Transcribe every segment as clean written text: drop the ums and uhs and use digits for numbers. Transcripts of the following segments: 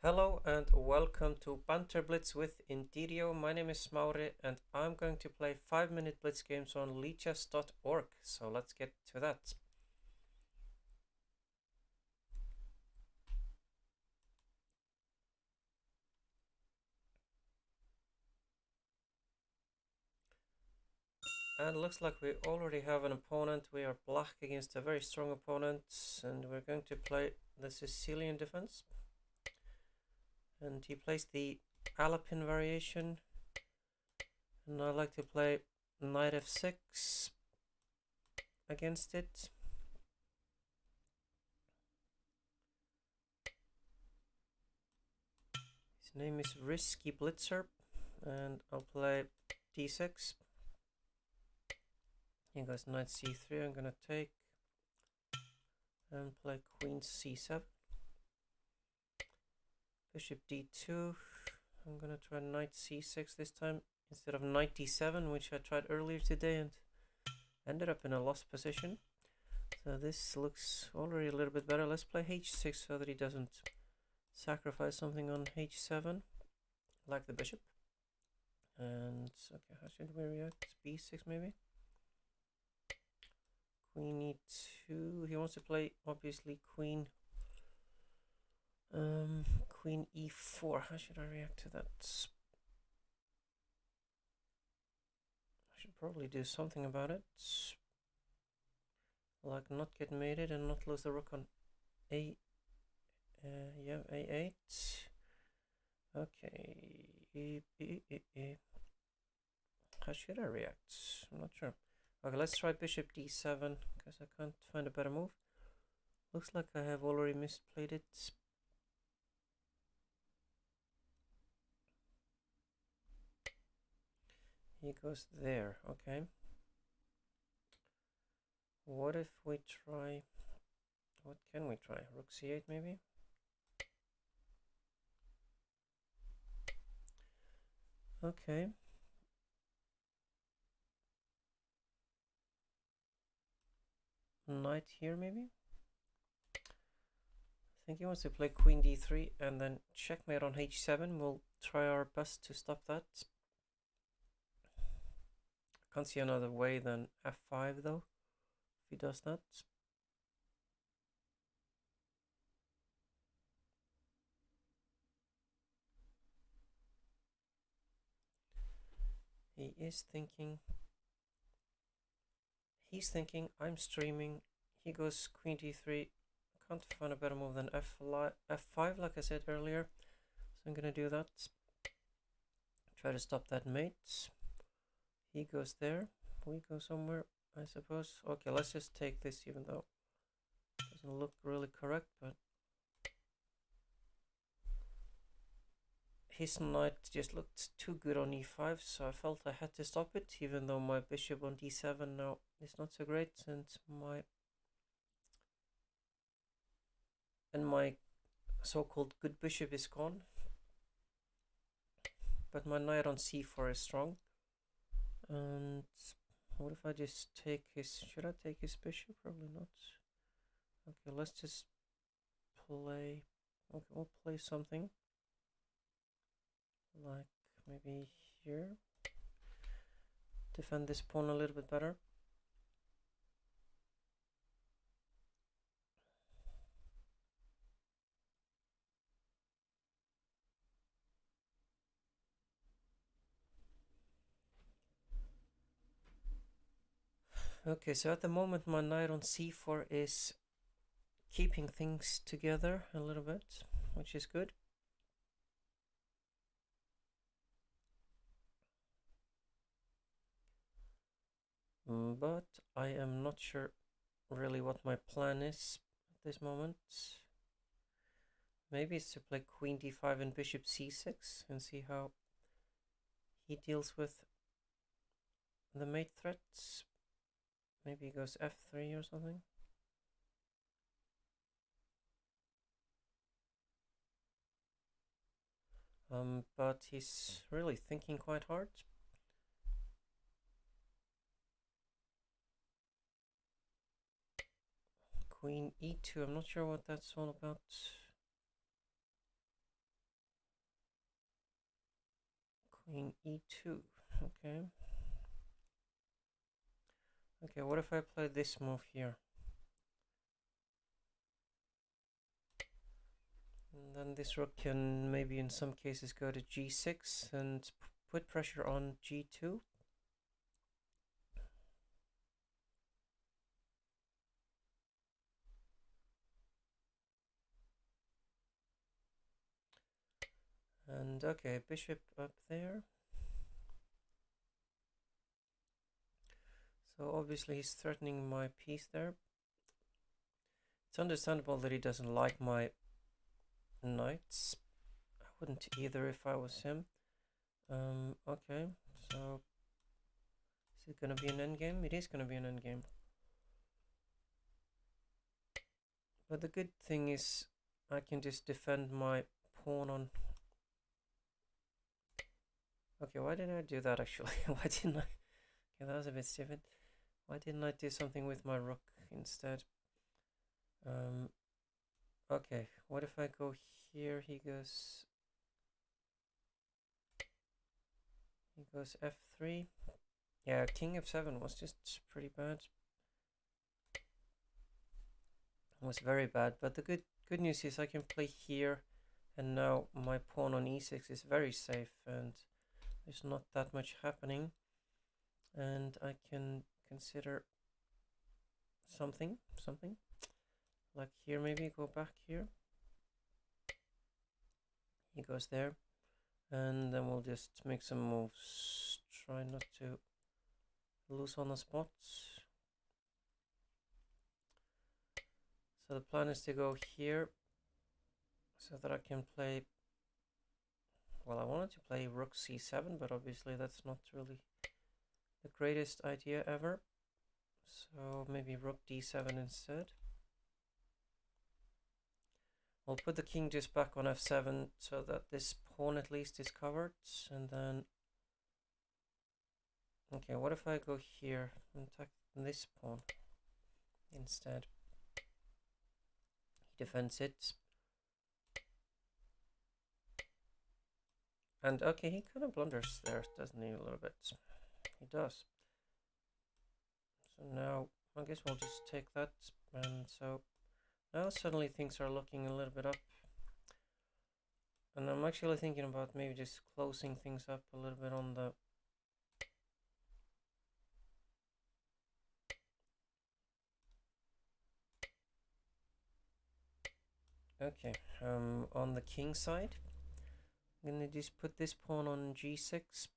Hello and welcome to Banter Blitz with Indeedio. My name is Mauri and I'm going to play 5-minute blitz games on leechess.org. So let's get to that. And it looks like we already have an opponent. We are black against a very strong opponent and we're going to play the Sicilian defense. And he plays the Alpine variation. And I like to play knight f6 against it. His name is Risky Blitzer, and I'll play d6. He goes knight c3. I'm gonna take and play queen c7. Bishop d2. I'm gonna try knight c6 this time instead of knight d7, which I tried earlier today and ended up in a lost position. So this looks already a little bit better. Let's play h6 so that he doesn't sacrifice something on h7, like the bishop. And okay, how should we react? b6 maybe? Queen e2. He wants to play obviously queen e4. How should I react to that? I should probably do something about it, like not get mated and not lose the rook on a8. Okay, how should I react? I'm not sure. Okay, let's try bishop d7 because I can't find a better move. Looks like I have already misplayed it. He goes there. Okay, what if we try, what can we try? Rook c8 maybe? Okay, knight here maybe? I think he wants to play queen d3 and then checkmate on h7. We'll try our best to stop that. Can't see another way than f5 though, if he does that. He is thinking, he's thinking, I'm streaming. He goes queen d3. Can't find a better move than f5 like I said earlier. So I'm gonna do that. Try to stop that mate. He goes there. We go somewhere, I suppose. Okay, let's just take this even though it doesn't look really correct, but his knight just looked too good on e5, so I felt I had to stop it, even though my bishop on d7 now is not so great, and my so-called good bishop is gone. But my knight on c4 is strong. And what if I just take his, should I take his bishop? Probably not. Okay, let's just play, okay, we'll play something like maybe here. Defend this pawn a little bit better. Okay, so at the moment my knight on c4 is keeping things together a little bit, which is good. But I am not sure really what my plan is at this moment. Maybe it's to play queen d5 and bishop c6 and see how he deals with the mate threats. Maybe he goes f3 or something. But he's really thinking quite hard. Queen e2, I'm not sure what that's all about. Queen e2. Okay. Okay, what if I play this move here? And then this rook can maybe in some cases go to g6 and put pressure on g2. And okay, bishop up there. So obviously he's threatening my piece there. It's understandable that he doesn't like my knights. I wouldn't either if I was him. Okay, so is it gonna be an endgame? It is gonna be an endgame. But the good thing is I can just defend my pawn on... Okay, why didn't I do that actually? Why didn't I? Okay, that was a bit stupid. Why didn't I do something with my rook instead? Okay, what if I go here? He goes f3. Yeah, king f7 was just pretty bad. It was very bad, but the good news is I can play here, and now my pawn on e6 is very safe, and there's not that much happening, and I can consider something like here, maybe go back here. He goes there, and then we'll just make some moves, try not to lose on the spot. So the plan is to go here so that I can play, well, I wanted to play rook c7, but obviously that's not really the greatest idea ever. So maybe rook d7 instead. We'll put the king just back on f7 so that this pawn at least is covered, and then... Okay, what if I go here and attack this pawn instead? He defends it. And okay, he kind of blunders there, doesn't he, a little bit? He does. So now, I guess we'll just take that, and so now suddenly things are looking a little bit up. And I'm actually thinking about maybe just closing things up a little bit on the... Okay, on the king side, I'm gonna just put this pawn on g6,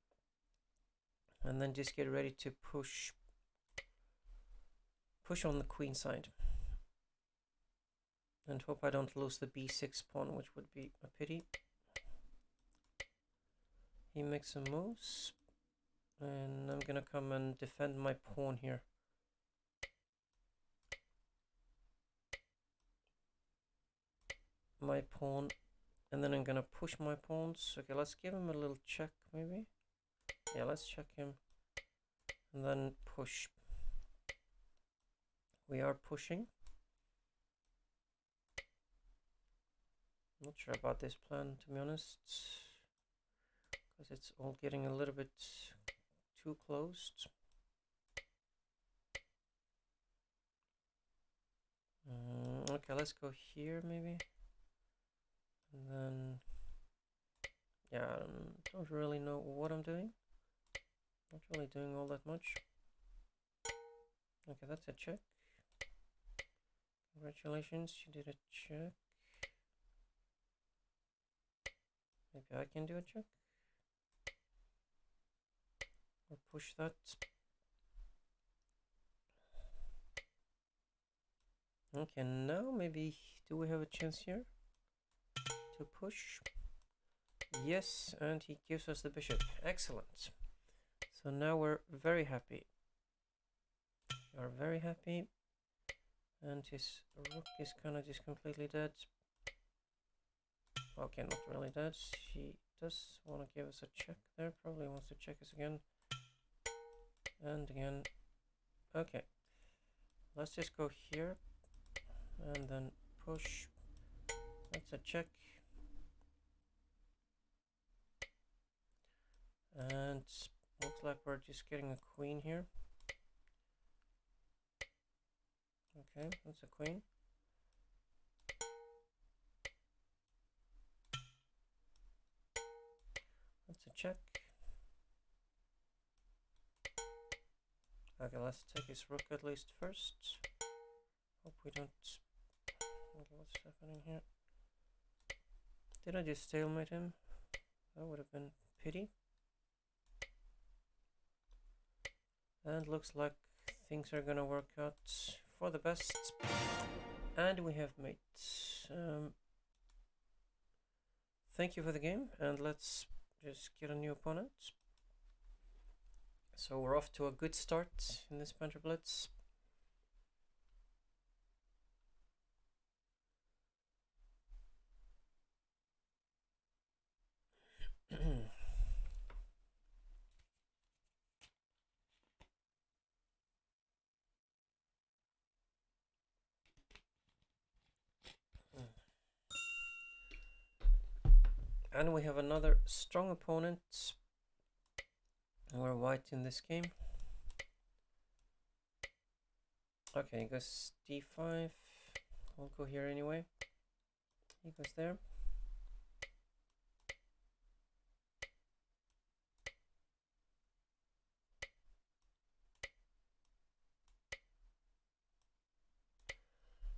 and then just get ready to push on the queen side, and hope I don't lose the b6 pawn, which would be a pity. He makes some moves, and I'm gonna come and defend my pawn here. My pawn, and then I'm gonna push my pawns. Okay, let's give him a little check, maybe. Yeah, let's check him, and then push. We are pushing. Not sure about this plan, to be honest, because it's all getting a little bit too closed. Okay, let's go here maybe, and then yeah, I don't really know what I'm doing. Not really doing all that much. Okay, that's a check. Congratulations, you did a check. Maybe I can do a check. Or push that. Okay, now maybe do we have a chance here to push? Yes, and he gives us the bishop. Excellent. So now we're very happy. We are very happy. And his rook is kind of just completely dead. Okay, not really dead. He does want to give us a check there. Probably wants to check us again. And again. Okay. Let's just go here. And then push. That's a check. And looks like we're just getting a queen here. Okay, that's a queen. That's a check. Okay, let's take his rook at least first. Hope we don't... Okay, what's happening here? Did I just stalemate him? That would have been pity. And looks like things are gonna work out for the best. And we have mate. Thank you for the game, and let's just get a new opponent. So we're off to a good start in this Banter Blitz. And we have another strong opponent. We're white in this game. Okay, he goes d5. I'll go here anyway. He goes there.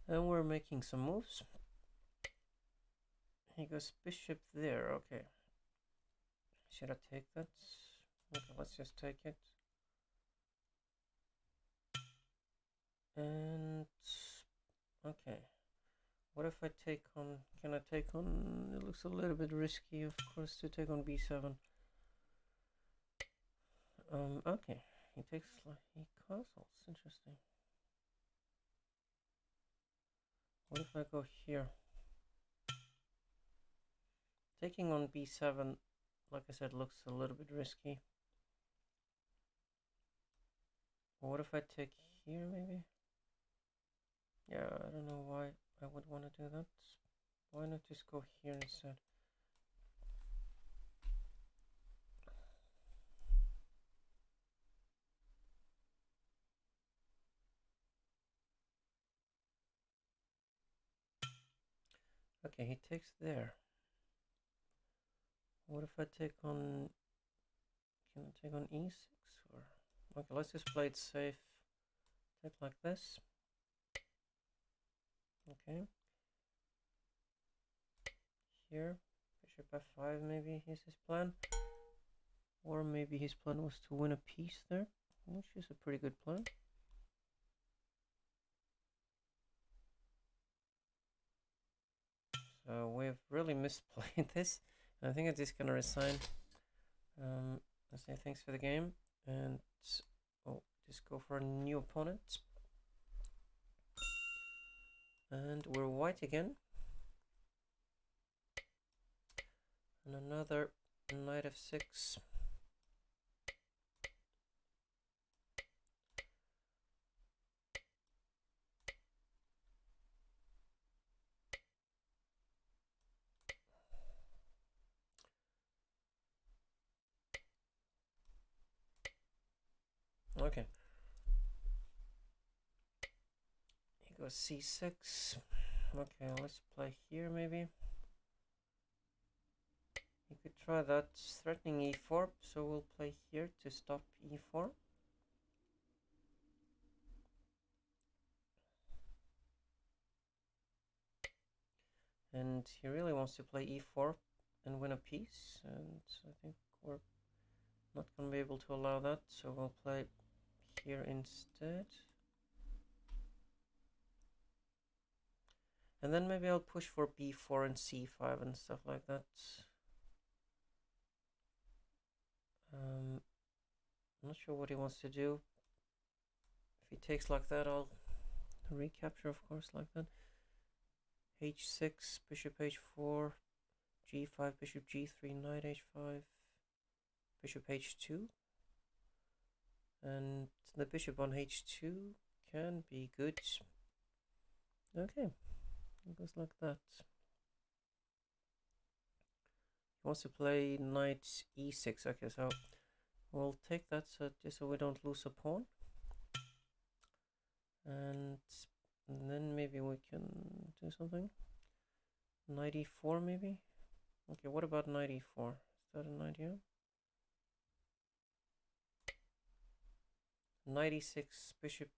And we're making some moves. He goes bishop there, okay. Should I take that? Okay, let's just take it. And okay. What if I take on, can I take on, it looks a little bit risky, of course, to take on b7. Okay, he takes, he castles, interesting. What if I go here? Taking on b7, like I said, looks a little bit risky. What if I take here, maybe? Yeah, I don't know why I would want to do that. Why not just go here instead? Okay, he takes there. What if I take on... Can I take on e6? Or... Okay, let's just play it safe. Take like this. Okay. Here. Bishop f5 maybe is his plan. Or maybe his plan was to win a piece there, which is a pretty good plan. So we've really misplayed this. I think I'm just gonna resign. I say thanks for the game, and just go for a new opponent. And we're white again. And another knight f6. Okay. He goes c6. Okay, let's play here maybe. You could try that, threatening e4, so we'll play here to stop e4. And he really wants to play e4 and win a piece, and I think we're not going to be able to allow that, so we'll play here instead. And then maybe I'll push for b4 and c5 and stuff like that. I'm not sure what he wants to do. If he takes like that, I'll recapture, of course, like that. h6, bishop h4, g5, bishop g3, knight h5, bishop h2. And the bishop on h2 can be good. Okay, it goes like that. wants to play knight e6. Okay, so we'll take that just so we don't lose a pawn. And then maybe we can do something. Knight e4 maybe? Okay, what about knight e4? Is that an idea? Knight e6, bishop,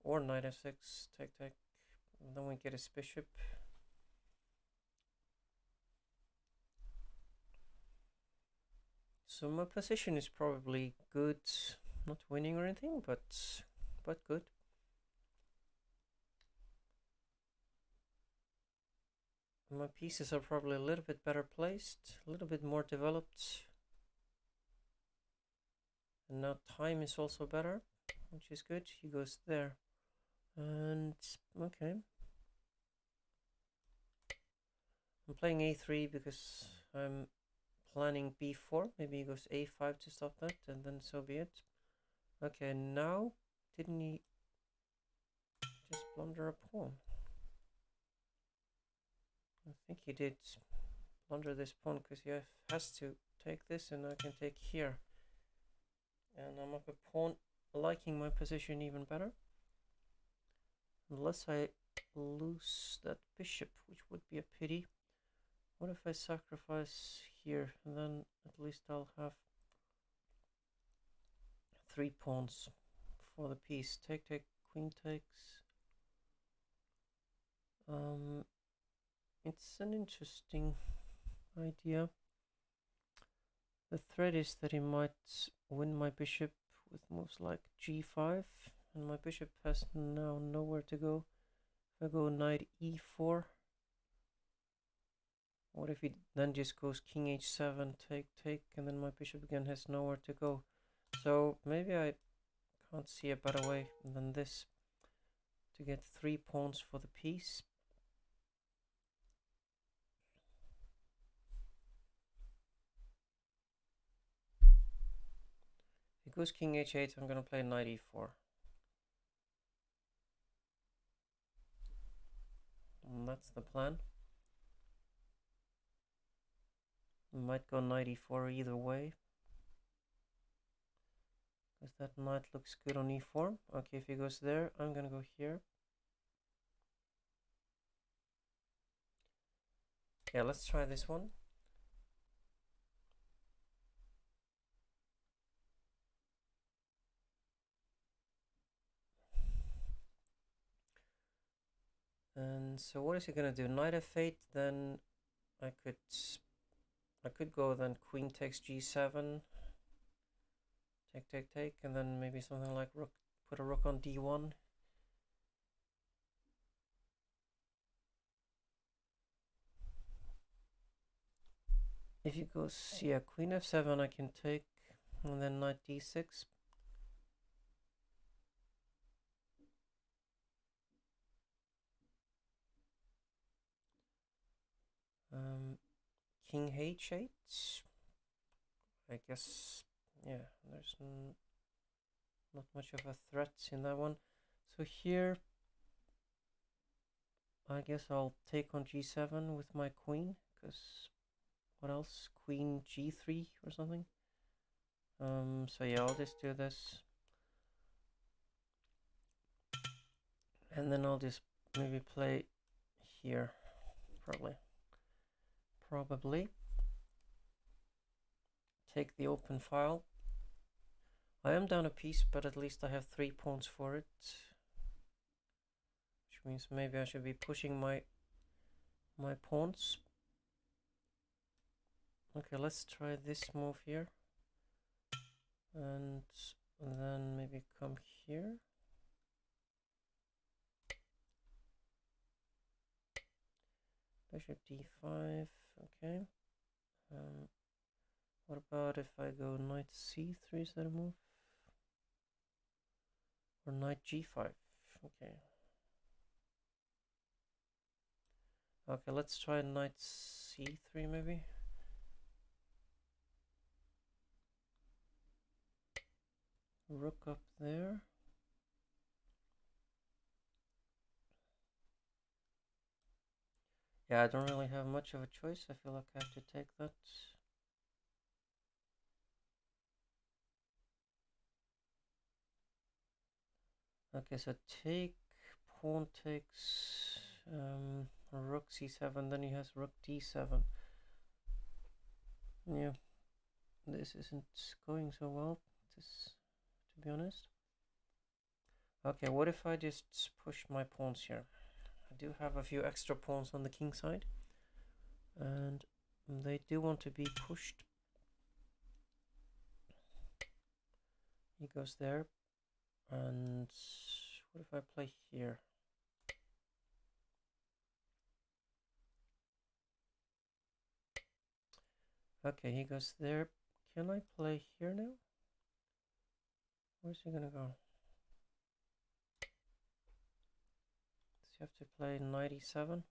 or knight f6, take. And then we get his bishop. So my position is probably good, not winning or anything, but good. My pieces are probably a little bit better placed, a little bit more developed. And now time is also better, which is good. He goes there. And okay. I'm playing a3 because I'm planning b4. Maybe he goes a5 to stop that, and then so be it. Okay, now didn't he just blunder a pawn? I think he did blunder this pawn because he has to take this, and I can take here. And I'm up a pawn, liking my position even better. Unless I lose that bishop, which would be a pity. What if I sacrifice here, and then at least I'll have 3 pawns for the piece. Take, queen takes. It's an interesting idea. The threat is that he might win my bishop with moves like g5, and my bishop has now nowhere to go. If I go knight e4, what if he then just goes king h7, take, and then my bishop again has nowhere to go. So maybe I can't see a better way than this to get 3 pawns for the piece. If he goes king h8, I'm going to play knight e4. And that's the plan. Might go knight e4 either way, because that knight looks good on e4. Okay, if he goes there, I'm gonna go here. Yeah, let's try this one. And so what is he gonna do? Knight f8, then I could go then queen takes g7, take, and then maybe something like rook, put a rook on d1. If he goes, yeah, queen f7, I can take, and then knight d6. King h8. I guess, yeah, there's not much of a threat in that one. So here, I guess I'll take on g7 with my queen, because what else? Queen g3 or something. So yeah, I'll just do this. And then I'll just maybe play here, probably. Take the open file. I am down a piece, but at least I have 3 pawns for it. Which means maybe I should be pushing my pawns. Okay, let's try this move here. And then maybe come here. Bishop d5, okay. What about if I go knight c3, is that a move? Or knight g5, okay. Okay, let's try knight c3 maybe. Rook up there. Yeah, I don't really have much of a choice. I feel like I have to take that. Okay, so take, pawn takes rook c7, then he has rook d7. Yeah, this isn't going so well, to be honest. Okay, what if I just push my pawns here? I do have a few extra pawns on the king side, and they do want to be pushed. He goes there, and what if I play here? Okay, he goes there. Can I play here now? Where's he gonna go? Does he have to play knight e7?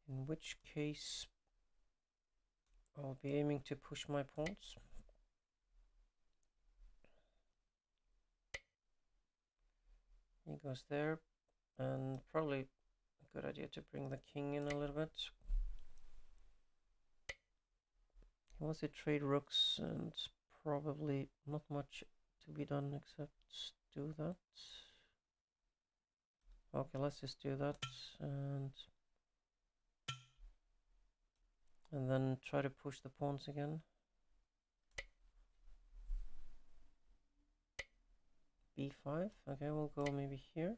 In which case I'll be aiming to push my pawns. He goes there, and probably a good idea to bring the king in a little bit. He wants to trade rooks, and probably not much to be done except do that. Okay, let's just do that, and then try to push the pawns again. b5. Okay, we'll go maybe here.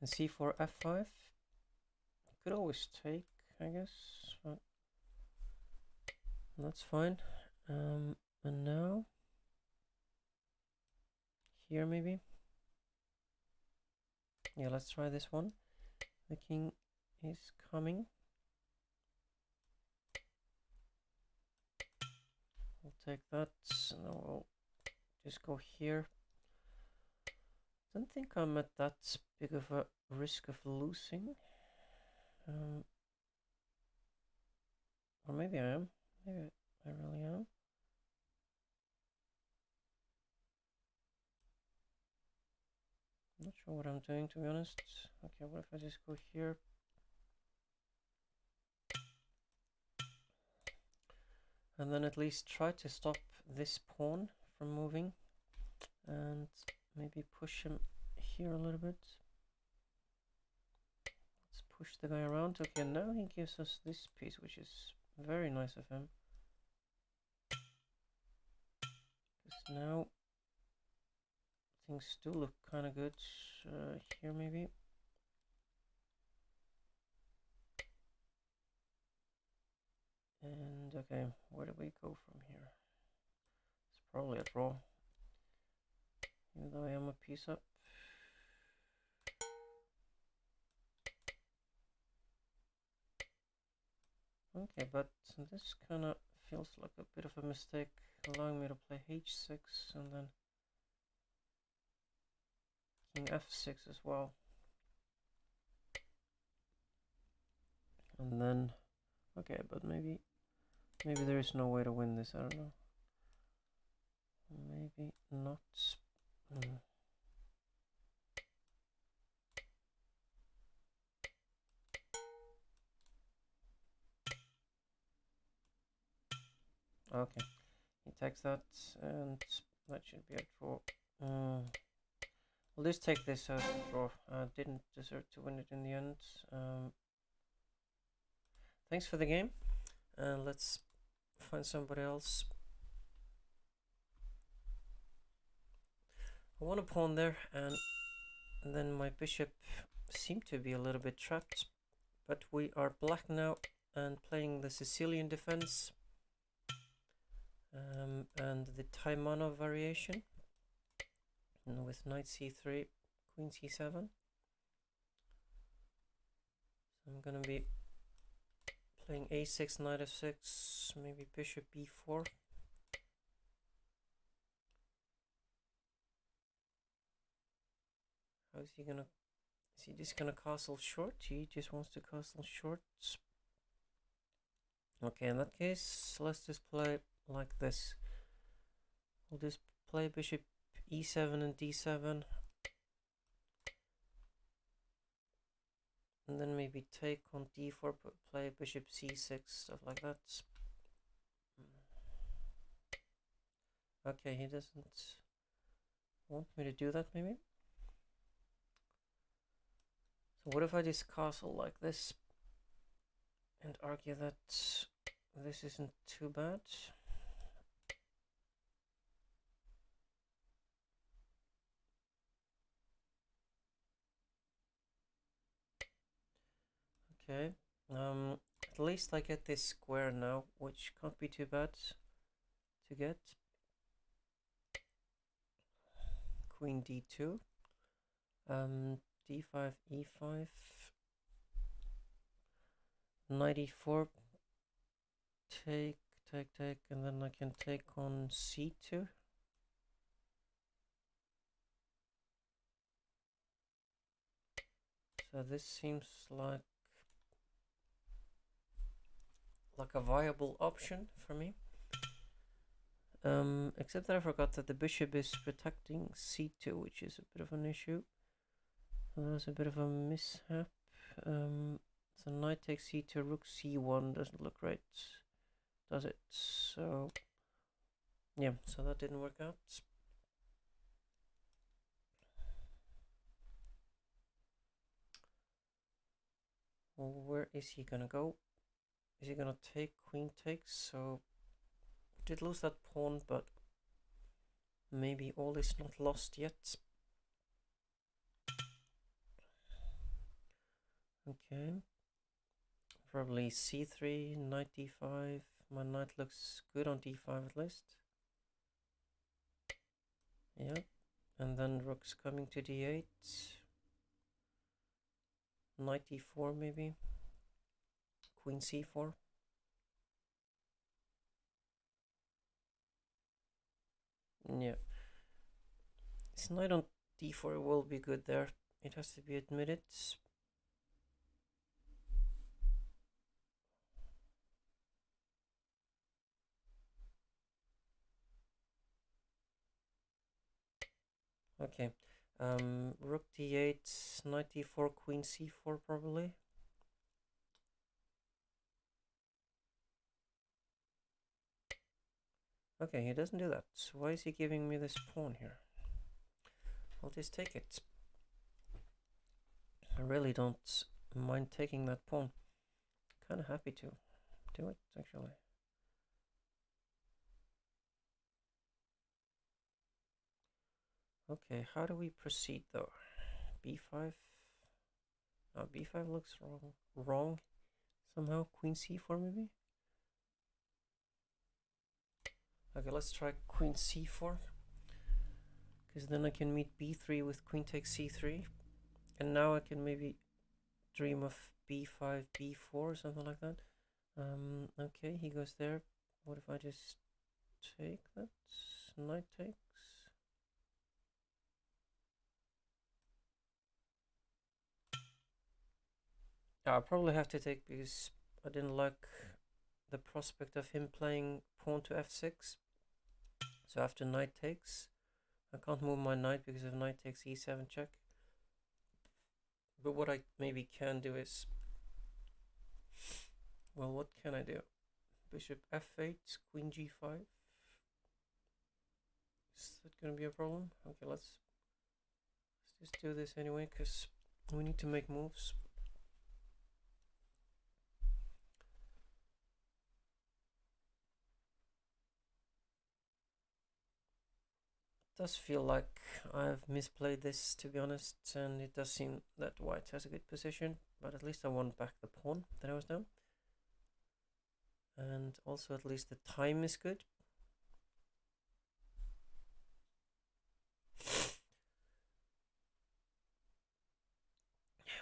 And c4, f5. Could always take, I guess, but that's fine. And now here maybe. Yeah, let's try this one. The king is coming. We'll take that. Now we'll just go here. Don't think I'm at that big of a risk of losing. Or maybe I am. Maybe I really am. Not sure what I'm doing, to be honest. Okay, what if I just go here? And then at least try to stop this pawn from moving. And maybe push him here a little bit. Let's push the guy around. Okay, now he gives us this piece, which is very nice of him. Because now things do look kind of good. Here maybe. And okay, where do we go from here? It's probably a draw. Even though I am a piece up. Okay, but this kind of feels like a bit of a mistake, allowing me to play h6 and then king f6 as well. And then, okay, but maybe there is no way to win this, I don't know. Maybe not. Okay, he takes that, and that should be a draw. We'll just take this as a draw. I didn't deserve to win it in the end. Thanks for the game. Let's find somebody else. I want a pawn there, and then my bishop seemed to be a little bit trapped. But we are black now and playing the Sicilian defense. And the Taimanov variation with knight c3, queen c7. So I'm gonna be playing a6, knight f6, maybe bishop b4. How is he gonna? Is he just gonna castle short? He just wants to castle short. Okay, in that case, let's just play like this. We'll just play bishop e7 and d7. And then maybe take on d4, but play bishop c6, stuff like that. Okay, he doesn't want me to do that, maybe. So what if I just castle like this and argue that this isn't too bad? Okay, at least I get this square now, which can't be too bad to get. Queen d2, d5, e5, knight e4, take, and then I can take on c2. So this seems like a viable option for me. Except that I forgot that the bishop is protecting c2, which is a bit of an issue. So there's a bit of a mishap. So knight takes c2, rook c1 doesn't look right, does it? So yeah, so that didn't work out. Well, where is he gonna go? Is he gonna take queen takes? So did lose that pawn, but maybe all is not lost yet. Okay, probably c3, knight d5. My knight looks good on d5 at least. Yeah, and then rook's coming to d8. Knight d4 maybe. Queen c4. Yeah, this knight on d4 will be good there. It has to be admitted. Okay, rook d8, knight d4, queen c4 probably. Okay, he doesn't do that. So why is he giving me this pawn here? I'll just take it. I really don't mind taking that pawn. Kind of happy to do it, actually. Okay, how do we proceed though? b5? No, b5 looks wrong somehow. Queen c4 maybe? Okay, let's try queen c4. Because then I can meet b3 with queen takes c3. And now I can maybe dream of b5, b4 or something like that. Okay, he goes there. What if I just take that? Knight takes. I'll probably have to take because I didn't like the prospect of him playing pawn to f6. So after knight takes, I can't move my knight because of knight takes e7 check. But what I maybe can do is, well, what can I do? Bishop f8, queen g5. Is that going to be a problem? Okay, let's just do this anyway because we need to make moves. It does feel like I've misplayed this, to be honest, and it does seem that white has a good position, but at least I won back the pawn that I was down. And also at least the time is good.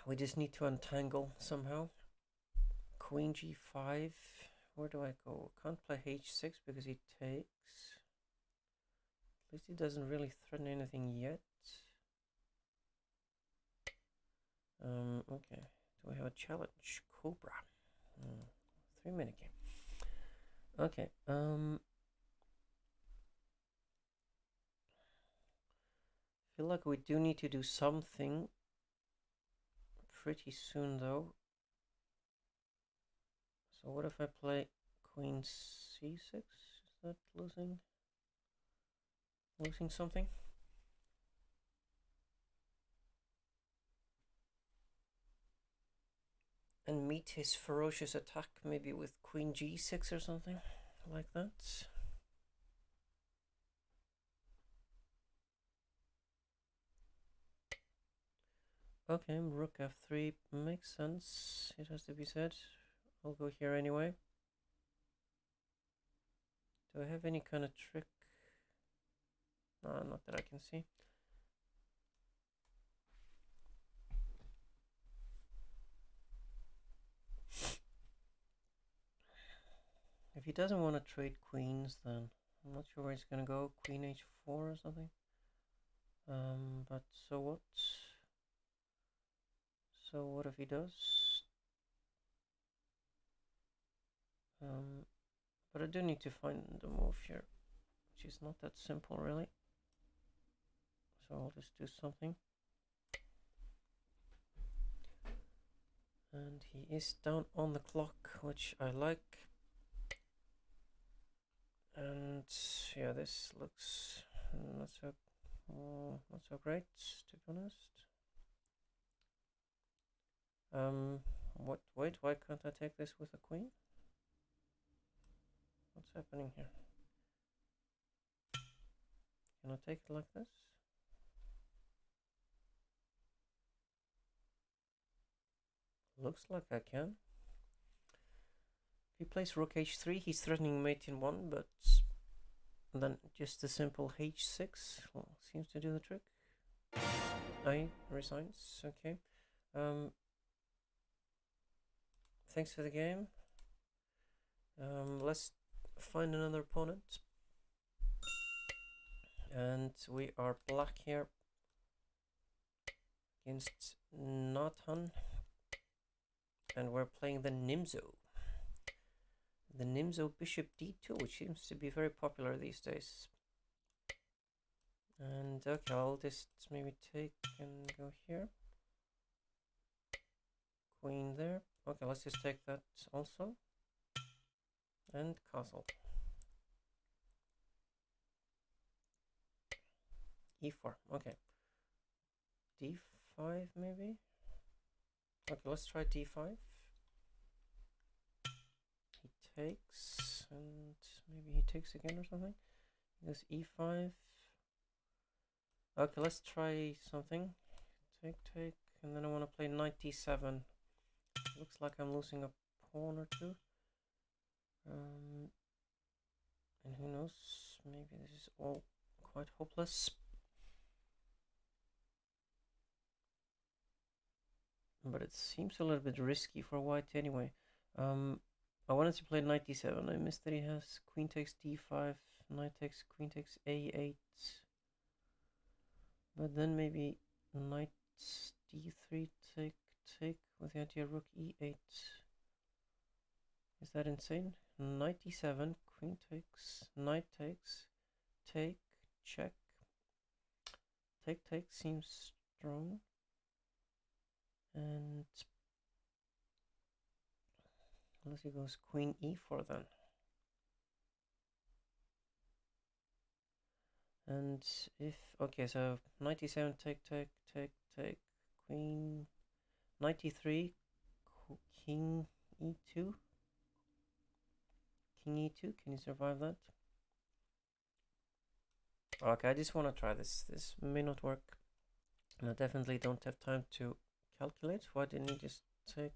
We just need to untangle somehow. Queen g5. Where do I go? Can't play h6 because he takes. At least he doesn't really threaten anything yet. Okay. Do I have a challenge? Cobra. 3-minute game. Okay. feel like we do need to do something pretty soon though. So what if I play queen c6? Is that losing something? And meet his ferocious attack maybe with queen g6 or something like that. Okay, rook f3 makes sense, it has to be said. I'll go here anyway. Do I have any kind of trick? No, not that I can see. If he doesn't want to trade queens, then I'm not sure where he's gonna go. Queen h4 or something. But so what? So what if he does? But I do need to find the move here, which is not that simple really. So I'll just do something. And he is down on the clock, which I like. And yeah, this looks not so great, to be honest. Wait, why can't I take this with a queen? What's happening here? Can I take it like this? Looks like I can. If he plays rook h3, he's threatening mate in 1, but then just a simple h6 seems to do the trick. I resigns, okay. Thanks for the game. Let's find another opponent. And we are black here against Nathan. And we're playing the Nimzo. The Nimzo Bishop d2, which seems to be very popular these days. And okay, I'll just maybe take and go here. Queen there. Okay, let's just take that also. And castle. e4, okay. d5 maybe? Okay, let's try d5. He takes, and maybe he takes again or something. He goes e5. Okay, let's try something. Take, and then I want to play knight d7. Looks like I'm losing a pawn or two. And who knows, maybe this is all quite hopeless. But it seems a little bit risky for white anyway. I wanted to play knight d7. I missed that he has queen takes d5, knight takes, queen takes a8. But then maybe knight d3 take with the idea rook e8. Is that insane? Knight d7, queen takes, knight takes, take, check. Take seems strong. And unless he goes queen e4 then. And if, okay, so knight e7, take, queen, knight e3, king e2. King e2, can you survive that? Okay, I just want to try this. This may not work. And I definitely don't have time to calculate. Why didn't he just take?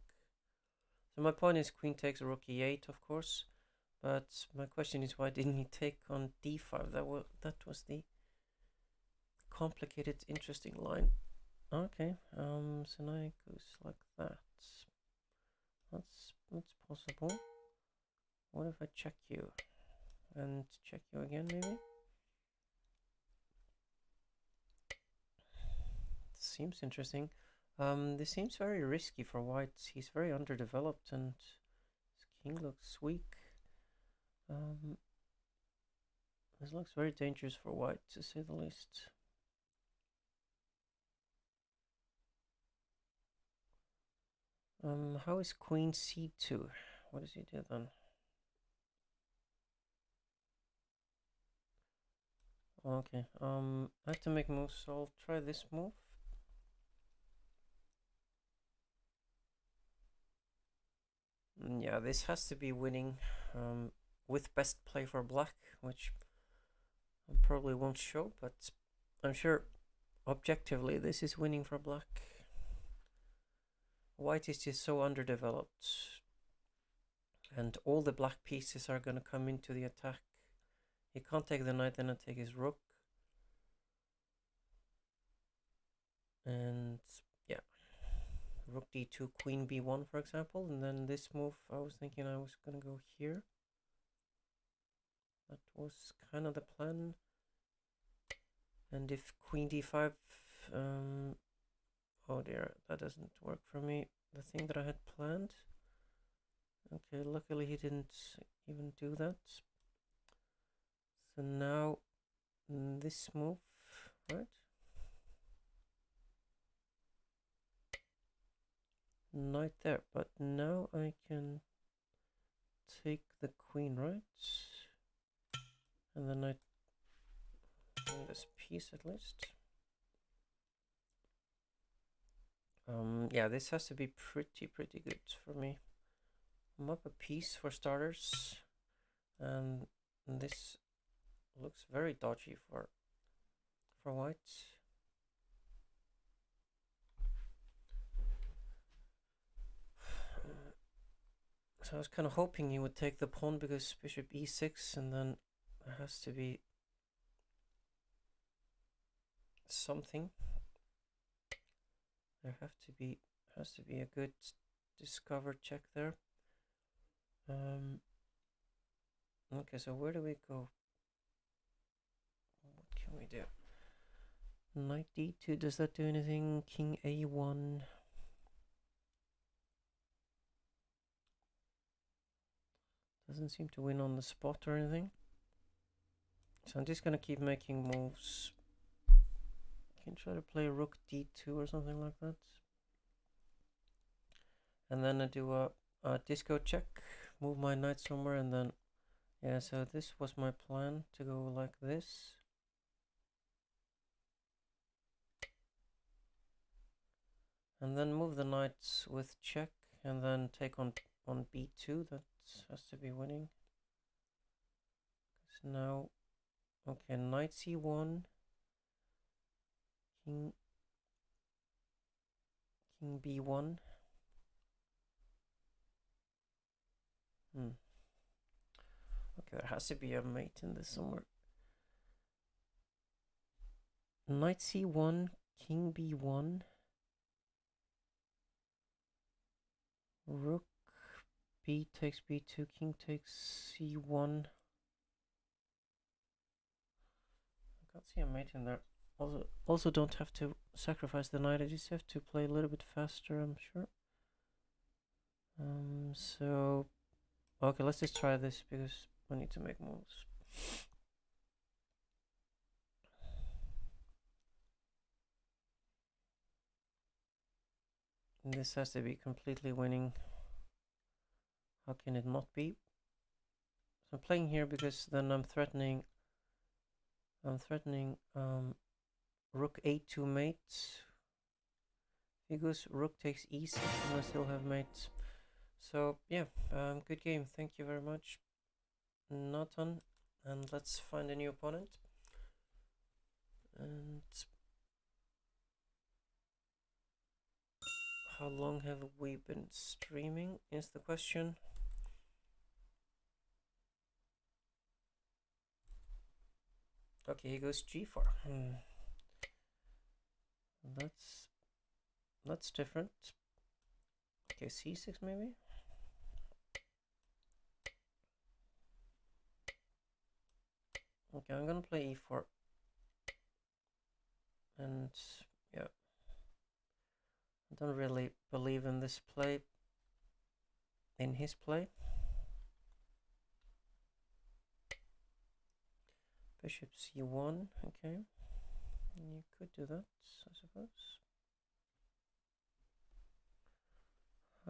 So my point is queen takes rook e8, of course. But my question is, why didn't he take on d5? That was the complicated, interesting line. Okay, so now it goes like that. That's possible. What if I check you? And check you again, maybe? Seems interesting. This seems very risky for white. He's very underdeveloped and his king looks weak. This looks very dangerous for white, to say the least. How is queen c2? What does he do then? Okay, I have to make moves, so I'll try this move. Yeah, this has to be winning with best play for black, which I probably won't show, but I'm sure objectively this is winning for black. White is just so underdeveloped, and all the black pieces are gonna come into the attack. He can't take the knight, then I take his rook. And yeah, rook d2, queen b1, for example. And then this move, I was thinking I was gonna go here. That was kind of the plan. And if queen d5, oh dear, that doesn't work for me. The thing that I had planned. Okay, luckily he didn't even do that. So now this move, right? Knight there, but now I can take the queen, right? And then I take this piece at least. Yeah, this has to be pretty good for me. I'm up a piece for starters, and this looks very dodgy for white. So I was kind of hoping he would take the pawn because bishop e6, and then there has to be something. There has to be a good discover check there. Okay, so where do we go? What can we do? Knight d2, does that do anything? King a1. Doesn't seem to win on the spot or anything. So I'm just gonna keep making moves. Can try to play rook d2 or something like that. And then I do a disco check, move my knight somewhere, and then yeah, so this was my plan, to go like this. And then move the knights with check, and then take on b2. That has to be winning. So now, okay, knight c1, king b1. Okay, there has to be a mate in this somewhere. Knight c1, king b1, rook b takes b2, king takes c1. I can't see a mate in there. Also don't have to sacrifice the knight, I just have to play a little bit faster, I'm sure. So okay, let's just try this because I need to make moves. And this has to be completely winning. How can it not be? So I'm playing here because then I'm threatening rook a2 mate. If he goes rook takes e6, and I still have mates. So yeah, good game. Thank you very much, Nathan. And let's find a new opponent. And how long have we been streaming is the question. Okay, he goes g4. That's different. Okay, c6 maybe. Okay, I'm gonna play e4. And yeah, I don't really believe in this play, in his play. Bishop c1, okay. You could do that, I suppose.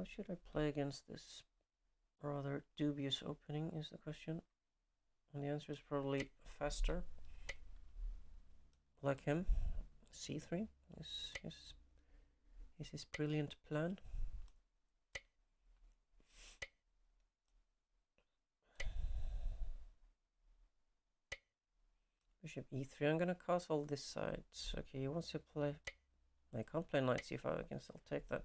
How should I play against this rather dubious opening is the question. And the answer is probably faster. Like him. C3 is his brilliant plan. Bishop E3. I'm gonna castle this side. Okay, he wants to play. I can't play knight C5. I can still take that.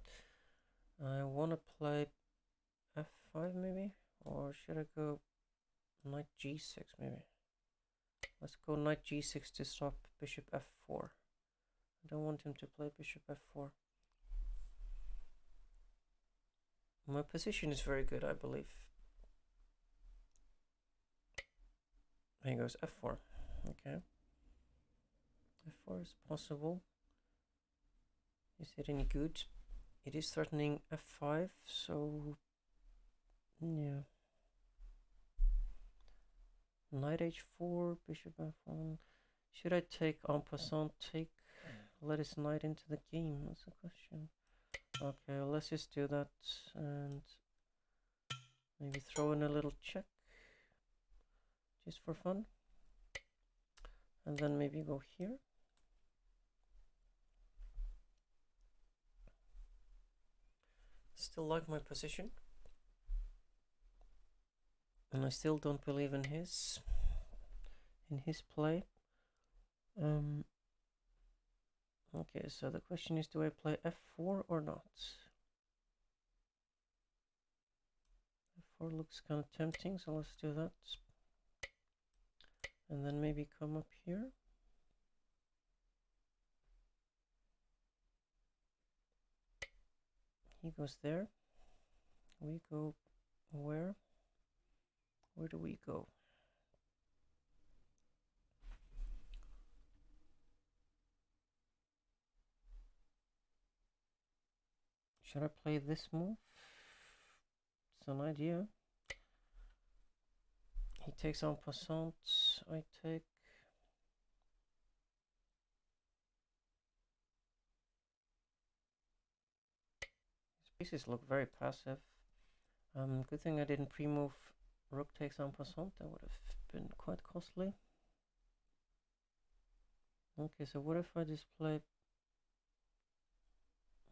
I want to play F5 maybe, or should I go knight G6 maybe? Let's go knight G6 to stop bishop F4. I don't want him to play bishop F4. My position is very good, I believe. He goes F4. Okay. F4 is possible. Is it any good? It is threatening F5, so yeah. Knight H4, bishop F1. Should I take en passant, let his knight into the game? That's the question. Okay, well, let's just do that and maybe throw in a little check just for fun. And then maybe go here. Still like my position. And I still don't believe in his play. Okay, so the question is, do I play F4 or not? F4 looks kind of tempting, so let's do that. And then maybe come up here. He goes there. We go where? Where do we go? Should I play this move? It's an idea. He takes en passant. I take. His pieces look very passive. Good thing I didn't pre-move rook takes en passant. That would have been quite costly. Okay, so what if I just play?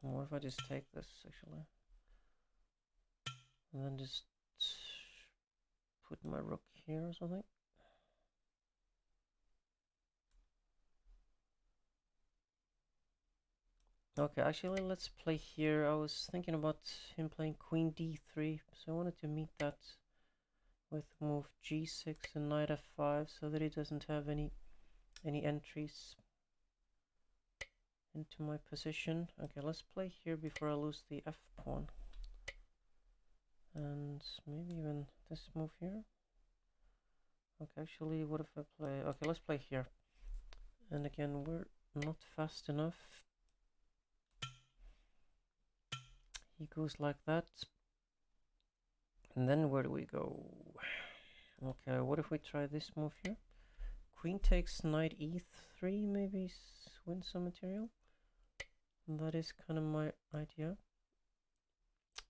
What if I just take this actually? And then just put my rook here or something? Okay, actually let's play here. I was thinking about him playing queen d3, so I wanted to meet that with move g6 and knight f5 so that he doesn't have any entries into my position. Okay, let's play here before I lose the f pawn. And maybe even this move here. Okay, actually, what if I play? Okay, let's play here. And again, we're not fast enough. He goes like that. And then where do we go? Okay, what if we try this move here? Queen takes knight e3, maybe win some material. And that is kind of my idea.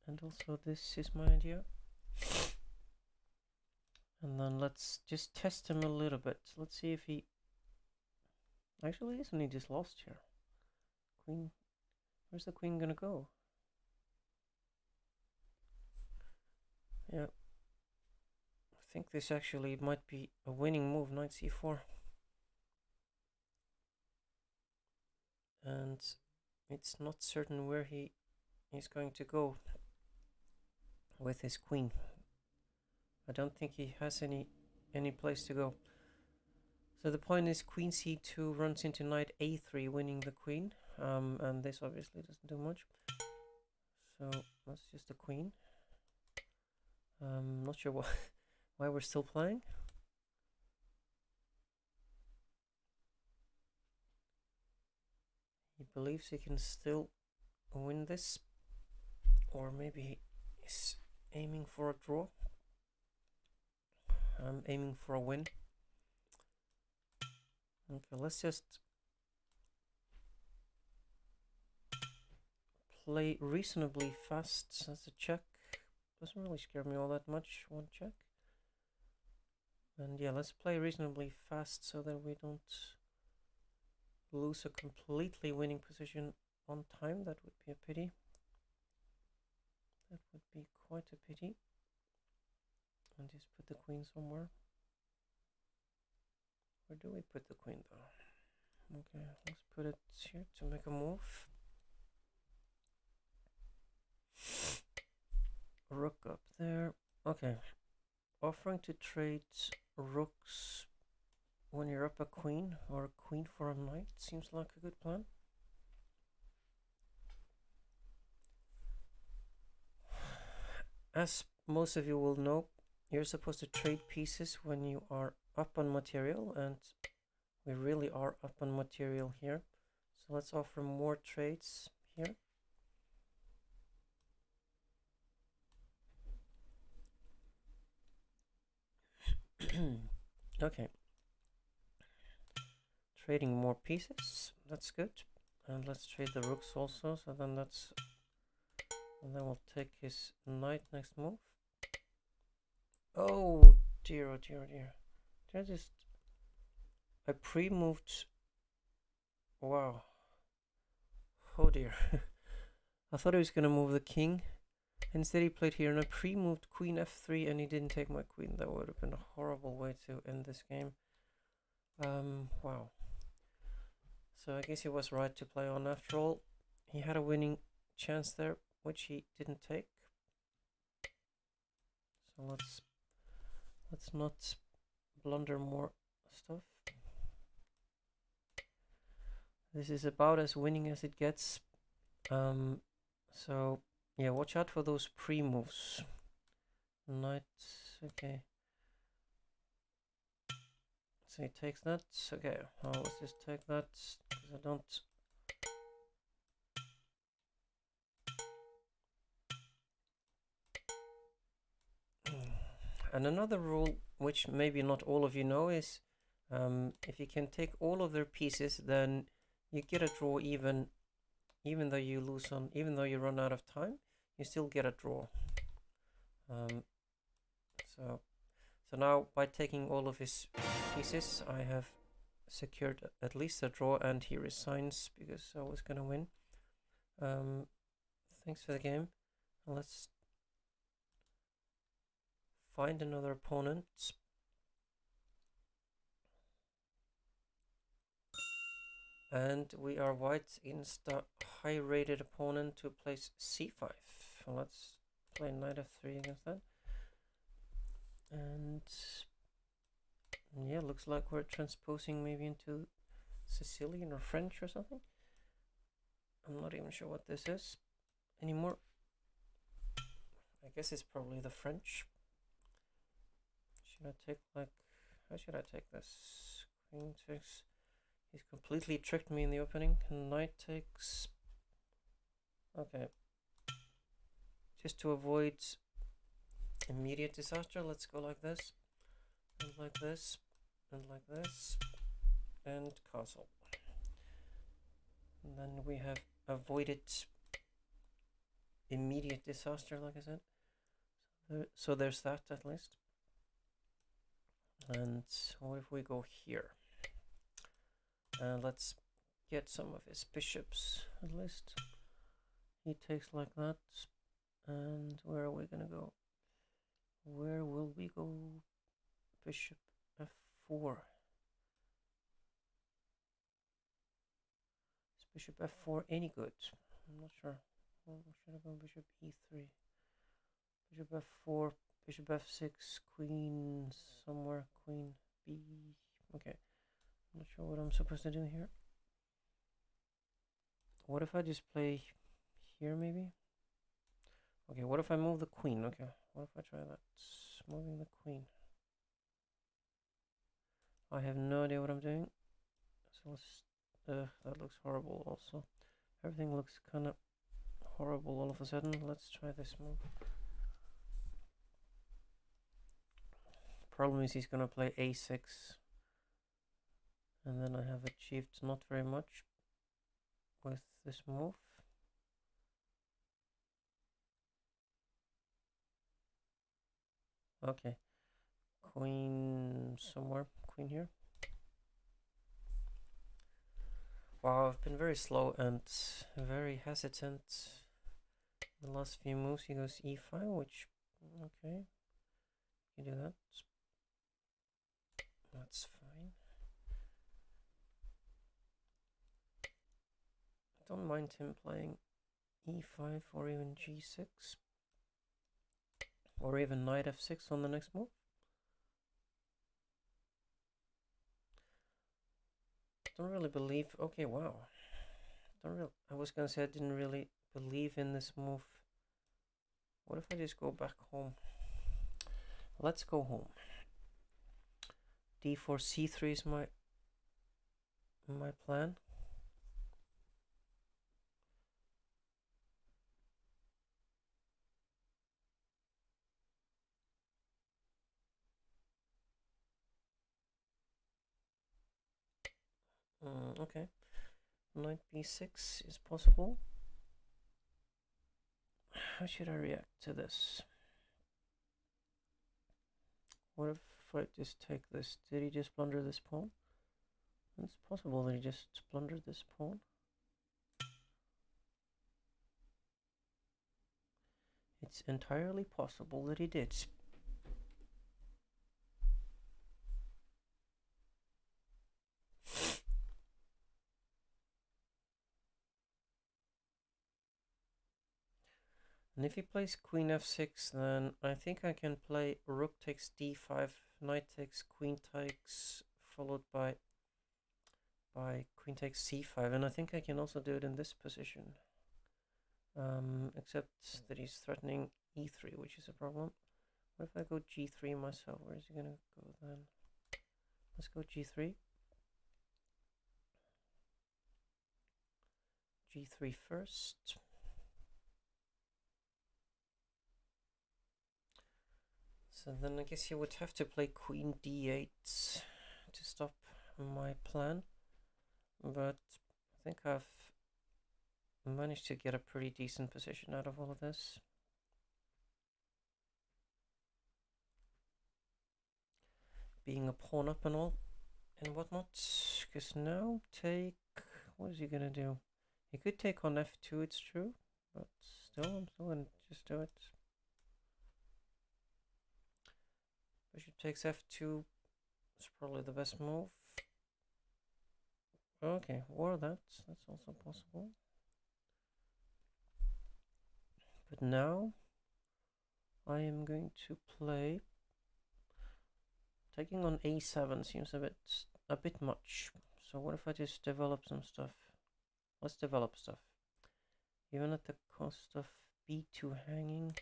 And also this is my idea. And then let's just test him a little bit. Let's see if he... Actually, isn't he just lost here? Queen... Where's the queen gonna go? Yeah. I think this actually might be a winning move, knight c4. And it's not certain where he is going to go with his queen. I don't think he has any place to go. So the point is queen c2 runs into knight a3, winning the queen. And this obviously doesn't do much. So that's just the queen. Not sure why we're still playing. He believes he can still win this. Or maybe he's aiming for a draw. I'm aiming for a win. Okay, let's just play reasonably fast. That's a check. Doesn't really scare me all that much. One check. And yeah, let's play reasonably fast so that we don't lose a completely winning position on time. That would be a pity. That would be quite a pity. And just put the queen somewhere. Where do we put the queen though? Okay, let's put it here to make a move. Rook up there. Okay. Offering to trade rooks when you're up a queen, or a queen for a knight, seems like a good plan. As most of you will know, you're supposed to trade pieces when you are up on material, and we really are up on material here. So let's offer more trades here. Okay. Trading more pieces, that's good. And let's trade the rooks also, so then that's... And then we'll take his knight next move. Oh dear, oh dear, oh dear. Did I pre-moved... Wow. Oh dear. I thought he was gonna move the king. Instead he played here and I pre-moved queen f3 and he didn't take my queen. That would have been a horrible way to end this game. Wow. So I guess he was right to play on after all. He had a winning chance there, which he didn't take. So let's not blunder more stuff. This is about as winning as it gets. So yeah, watch out for those pre-moves. Knight, okay. So he takes that. Okay, let's just take that because I don't. And another rule, which maybe not all of you know, is if you can take all of their pieces, then you get a draw even though you lose on, even though you run out of time, you still get a draw. So now by taking all of his pieces, I have secured at least a draw, and he resigns because I was gonna win. Thanks for the game. Let's find another opponent. And we are white against a high rated opponent who plays c5. Let's play knight f3 against that. And yeah, looks like we're transposing maybe into Sicilian or French or something. I'm not even sure what this is anymore. I guess it's probably the French. Should I take like, how should I take this? Queen takes. He's completely tricked me in the opening. Knight takes. Okay. Just to avoid immediate disaster, let's go like this, and like this, and like this, and castle. And then we have avoided immediate disaster, like I said. So there's that at least. And what if we go here? Let's get some of his bishops at least. He takes like that. And where are we gonna go? Where will we go? Bishop f4. Is bishop f4 any good? I'm not sure. Well, should I go bishop e3? Bishop f4, bishop f6, queen somewhere, queen b. Okay. I'm not sure what I'm supposed to do here. What if I just play here maybe? Okay, what if I move the queen? Okay, what if I try that? Moving the queen. I have no idea what I'm doing. So let's, that looks horrible also. Everything looks kind of horrible all of a sudden. Let's try this move. Problem is he's gonna play a6. And then I have achieved not very much with this move. Okay. Queen somewhere. Queen here. Wow, I've been very slow and very hesitant. The last few moves, he goes e5, which, okay, you do that. That's fine. I don't mind him playing e5 or even g6. Or even knight f6 on the next move. Don't really believe. Okay, wow. I was gonna say I didn't really believe in this move. What if I just go back home? Let's go home. d4 c3 is my plan. Okay. Knight b6 is possible. How should I react to this? What if I just take this? Did he just blunder this pawn? It's possible that he just blundered this pawn. It's entirely possible that he did. And if he plays queen f6, then I think I can play rook takes d5, knight takes, queen takes, followed by queen takes c5, and I think I can also do it in this position. Except that he's threatening e3, which is a problem. What if I go g3 myself? Where is he gonna go then? Let's go g3. g3 first. So then I guess he would have to play queen d8 to stop my plan. But I think I've managed to get a pretty decent position out of all of this. Being a pawn up and all and whatnot. Because now take... What is he gonna do? He could take on f2, it's true. But still, I'm still gonna just do it. Bishop takes f2 is probably the best move. Okay, or that's also possible. But now I am going to play. Taking on a7 seems a bit much. So what if I just develop some stuff? Let's develop stuff. Even at the cost of b2 hanging.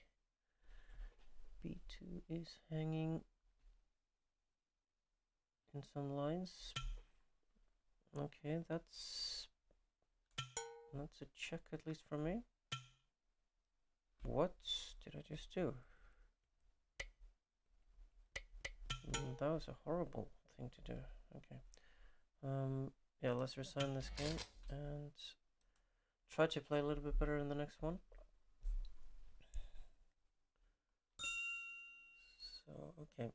b2 is hanging in some lines. Okay, that's a check, at least for me. What did I just do? That was a horrible thing to do. Okay. Yeah, let's resign this game and try to play a little bit better in the next one. So, okay.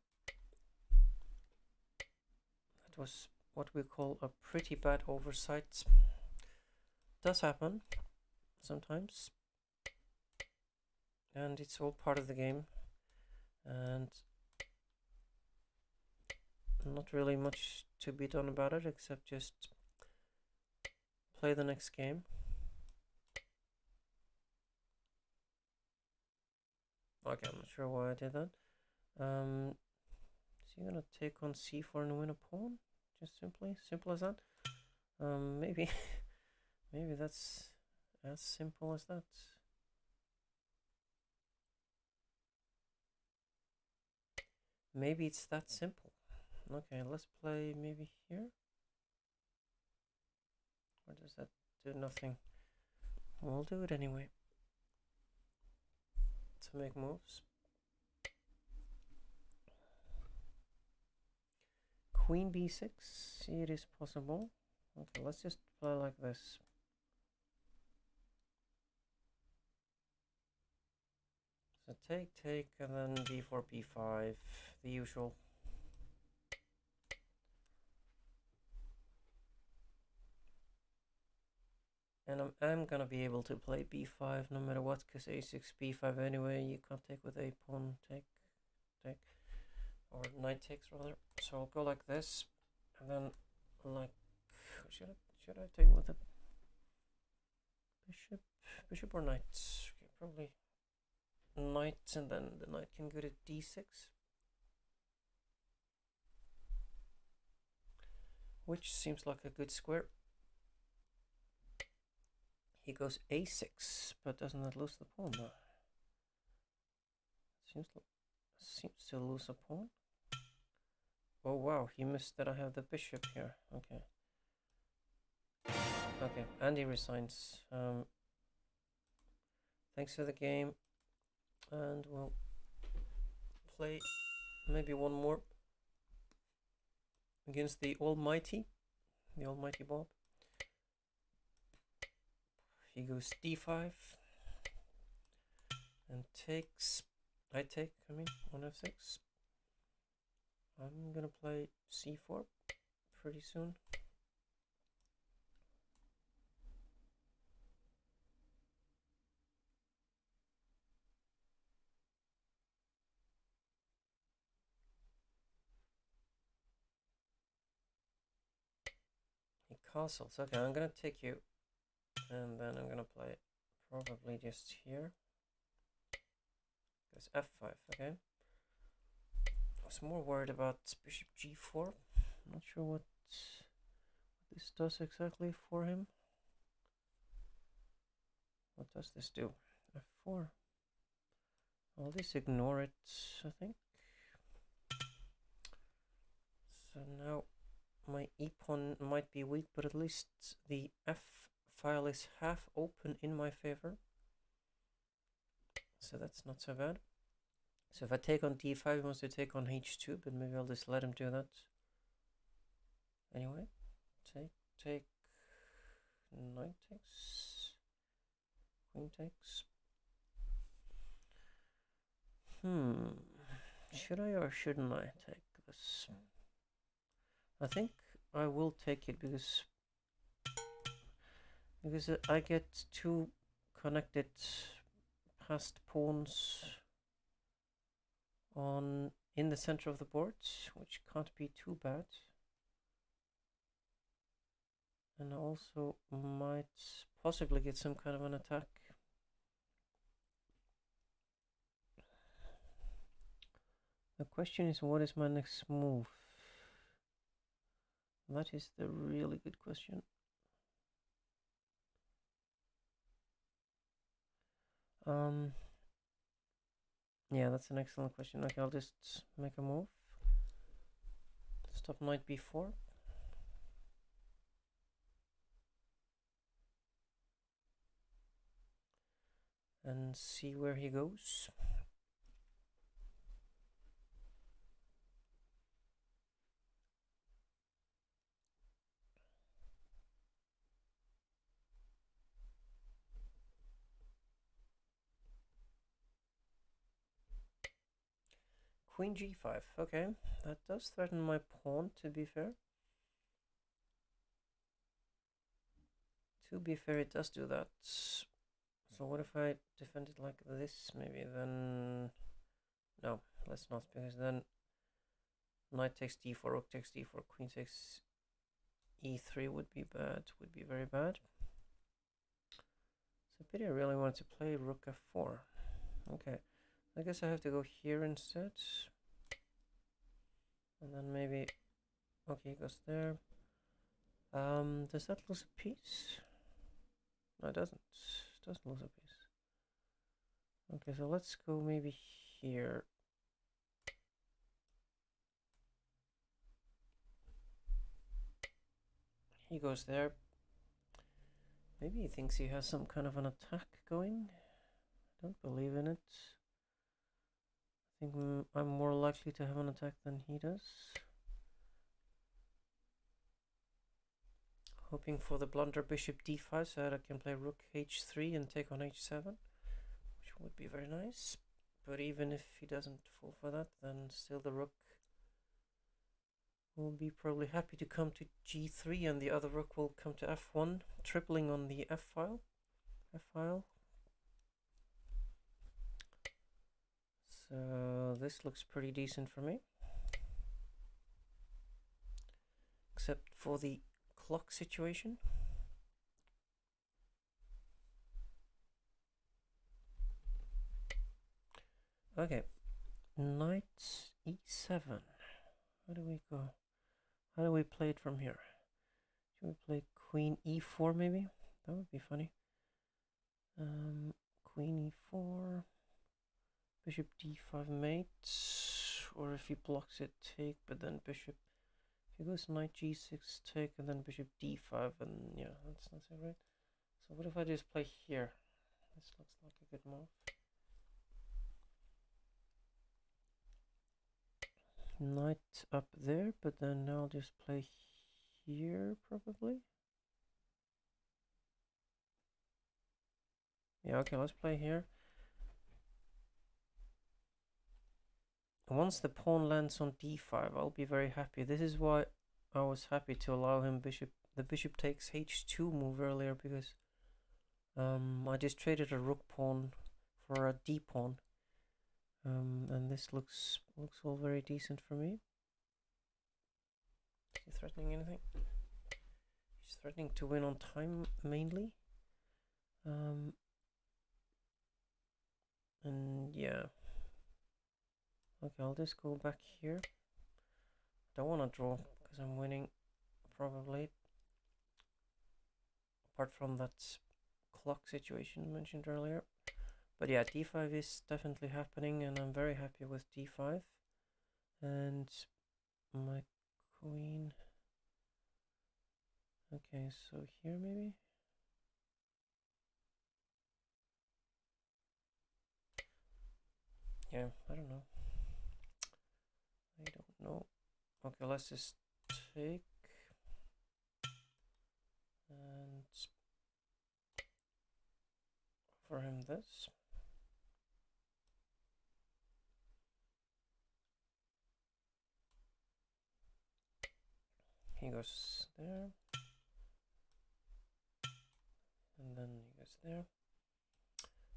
That was what we call a pretty bad oversight. Does happen sometimes. And it's all part of the game. And not really much to be done about it, except just play the next game. Okay, I'm not sure why I did that. Is he gonna take on c4 and win a pawn? Just simple as that. Maybe maybe that's as simple as that. Maybe it's that simple. Okay, let's play maybe here. Or does that do nothing? We'll do it anyway. To make moves. Queen b6, it is possible. Okay, let's just play like this. So take, and then b4, b5, the usual. And I'm gonna be able to play b5 no matter what, because a6, b5 anyway, you can't take with a pawn, take, or knight takes rather. So I'll go like this, and then like, should I take with a bishop or knight? Okay, probably knight, and then the knight can go to d6, which seems like a good square. He goes a6, but doesn't that lose the pawn? No. Seems to lose a pawn. Oh wow, he missed that I have the bishop here. Okay. Okay, and he resigns. Thanks for the game, and we'll play maybe one more against the almighty Bob. He goes d5 and takes. I mean, on f6. I'm gonna play c4 pretty soon. He castles. Okay, I'm gonna take you, and then I'm gonna play probably just here. Goes f5. Okay. I was more worried about bishop g4. I'm not sure what this does exactly for him. What does this do? f4. I'll just ignore it, I think. So now my e pawn might be weak, but at least the f file is half open in my favor. So that's not so bad. So if I take on d5, he wants to take on h2, but maybe I'll just let him do that. Anyway, take, knight takes, queen takes. Should I or shouldn't I take this? I think I will take it because I get two connected passed pawns in the center of the board, which can't be too bad. And I also might possibly get some kind of an attack. The question is, what is my next move? That is the really good question. Yeah, that's an excellent question. Okay, I'll just make a move. Stop knight b4. And see where he goes. Queen g5. Okay, that does threaten my pawn, to be fair. To be fair, it does do that. So what if I defend it like this, maybe? Then no, let's not, because then knight takes d4, rook takes d4, queen takes e3 would be bad, would be very bad. It's a pity. I really wanted to play rook f4. Okay, I guess I have to go here instead. And then maybe, okay, it goes there. Does that lose a piece? No, it doesn't. It doesn't lose a piece. Okay, so let's go maybe here. He goes there. Maybe he thinks he has some kind of an attack going. I don't believe in it. I think I'm more likely to have an attack than he does. Hoping for the blunder bishop d5 so that I can play rook h3 and take on h7, which would be very nice. but even if he doesn't fall for that, then still the rook will be probably happy to come to g3, and the other rook will come to f1, tripling on the f file. So this looks pretty decent for me, except for the clock situation. Okay, knight e7. How do we go? How do we play it from here? Should we play queen e4 maybe? That would be funny. Queen e4, bishop d5 mate, or if he blocks it, take, but then bishop. If he goes knight g6, take, and then bishop d5, and yeah, that's not so right. So what if I just play here? This looks like a good move. Knight up there, but then I'll just play here probably. Yeah, okay, let's play here. Once the pawn lands on d5, I'll be very happy. This is why I was happy to allow him the bishop takes h2 move earlier, because I just traded a rook pawn for a d pawn. And this looks all very decent for me. Is he threatening anything? He's threatening to win on time mainly. And yeah. Okay, I'll just go back here. Don't want to draw because I'm winning probably. Apart from that clock situation mentioned earlier. But yeah, d5 is definitely happening, and I'm very happy with d5. And my queen. Okay, so here maybe. Yeah, I don't know. Okay, let's just take and offer him this. He goes there, and then he goes there.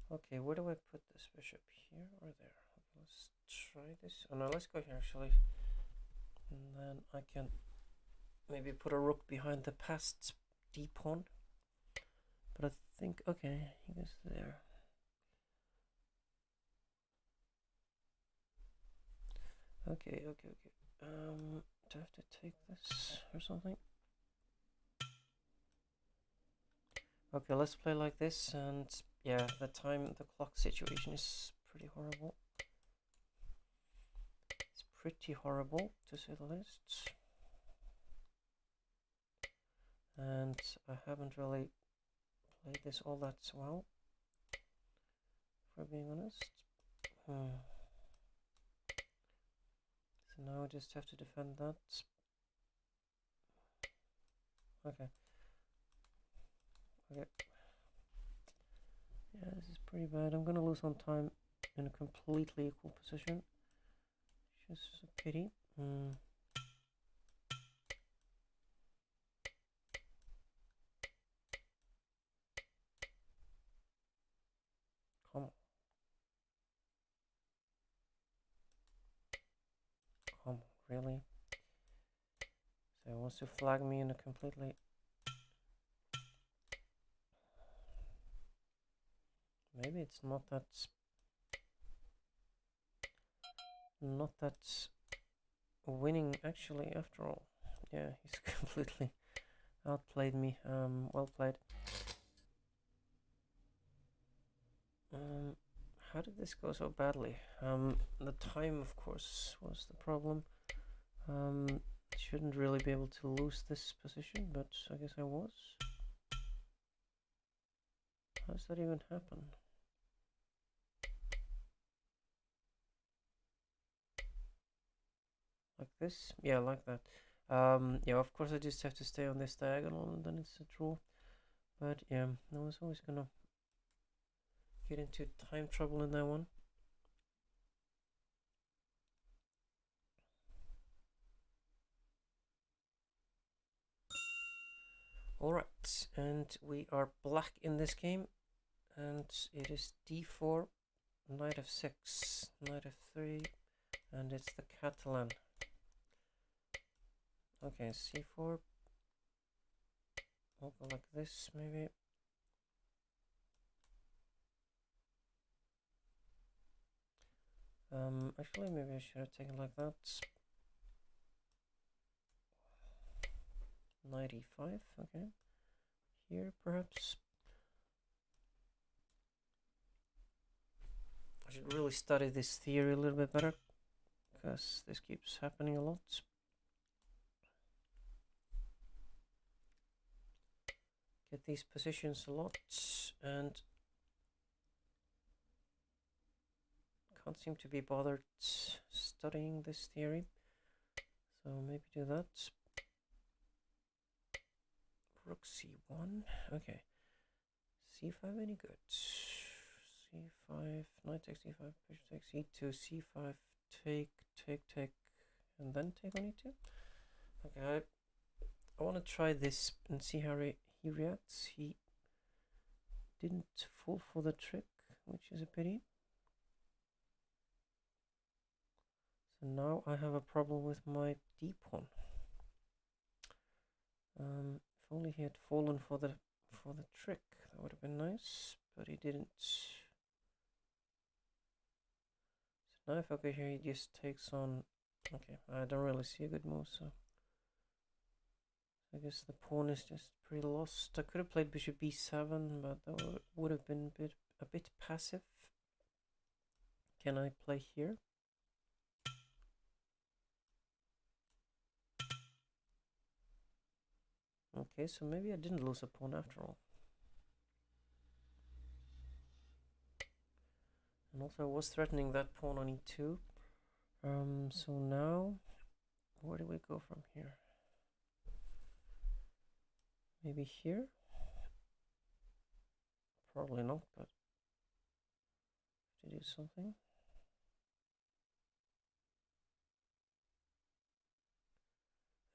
Okay, where do I put this bishop? Here or there? Okay, let's try this. Oh no, let's go here actually. And then I can maybe put a rook behind the passed d pawn. But I think, okay, he goes there. Okay. Do I have to take this or something? Okay, let's play like this, and yeah, the clock situation is pretty horrible. It's pretty horrible, to say the least. And I haven't really played this all that well, for being honest. So now I just have to defend that. Okay. Yeah, this is pretty bad. I'm gonna lose on time in a completely equal position. Just a pity. Come on, really? So he wants to flag me in a completely... Maybe it's not that winning actually after all. Yeah, he's completely outplayed me. Well played. How did this go so badly? The time, of course, was the problem. Shouldn't really be able to lose this position, but I guess I was. How does that even happen? Like this? Yeah, like that. Yeah, of course I just have to stay on this diagonal and then it's a draw. But yeah, I was always gonna get into time trouble in that one. Alright, and we are black in this game, and it is d4, knight f6, knight f3, and it's the Catalan. Okay, c4. I'll go like this, maybe. Actually, maybe I should have taken like that. Knight e5, okay. Here, perhaps. I should really study this theory a little bit better, because this keeps happening a lot. Get these positions a lot, and can't seem to be bothered studying this theory. So maybe do that. Rook c1, okay. c5 any good? c5, knight takes e5, bishop takes e2, c5, take, and then take on e2. Okay, I want to try this and see how he reacts. He didn't fall for the trick, which is a pity. So now I have a problem with my d-pawn. If only he had fallen for the trick, that would have been nice, but he didn't. So now if I go here, he just takes on. Okay, I don't really see a good move, so I guess the pawn is just pretty lost. I could have played bishop b7, but that would have been a bit passive. Can I play here? Okay, so maybe I didn't lose a pawn after all. And also I was threatening that pawn on e2. So now, where do we go from here? Maybe here? Probably not, but to do something.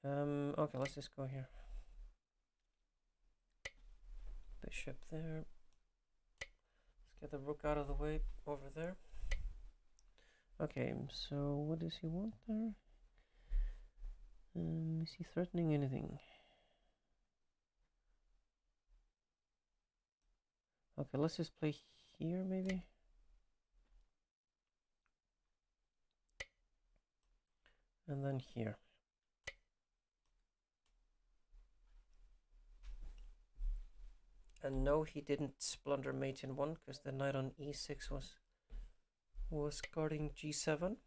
Okay, let's just go here. Bishop there. Let's get the rook out of the way over there. Okay, so what does he want there? Is he threatening anything? Okay, let's just play here maybe. And then here. And no, he didn't blunder mate in 1 because the knight on e6 was guarding g7.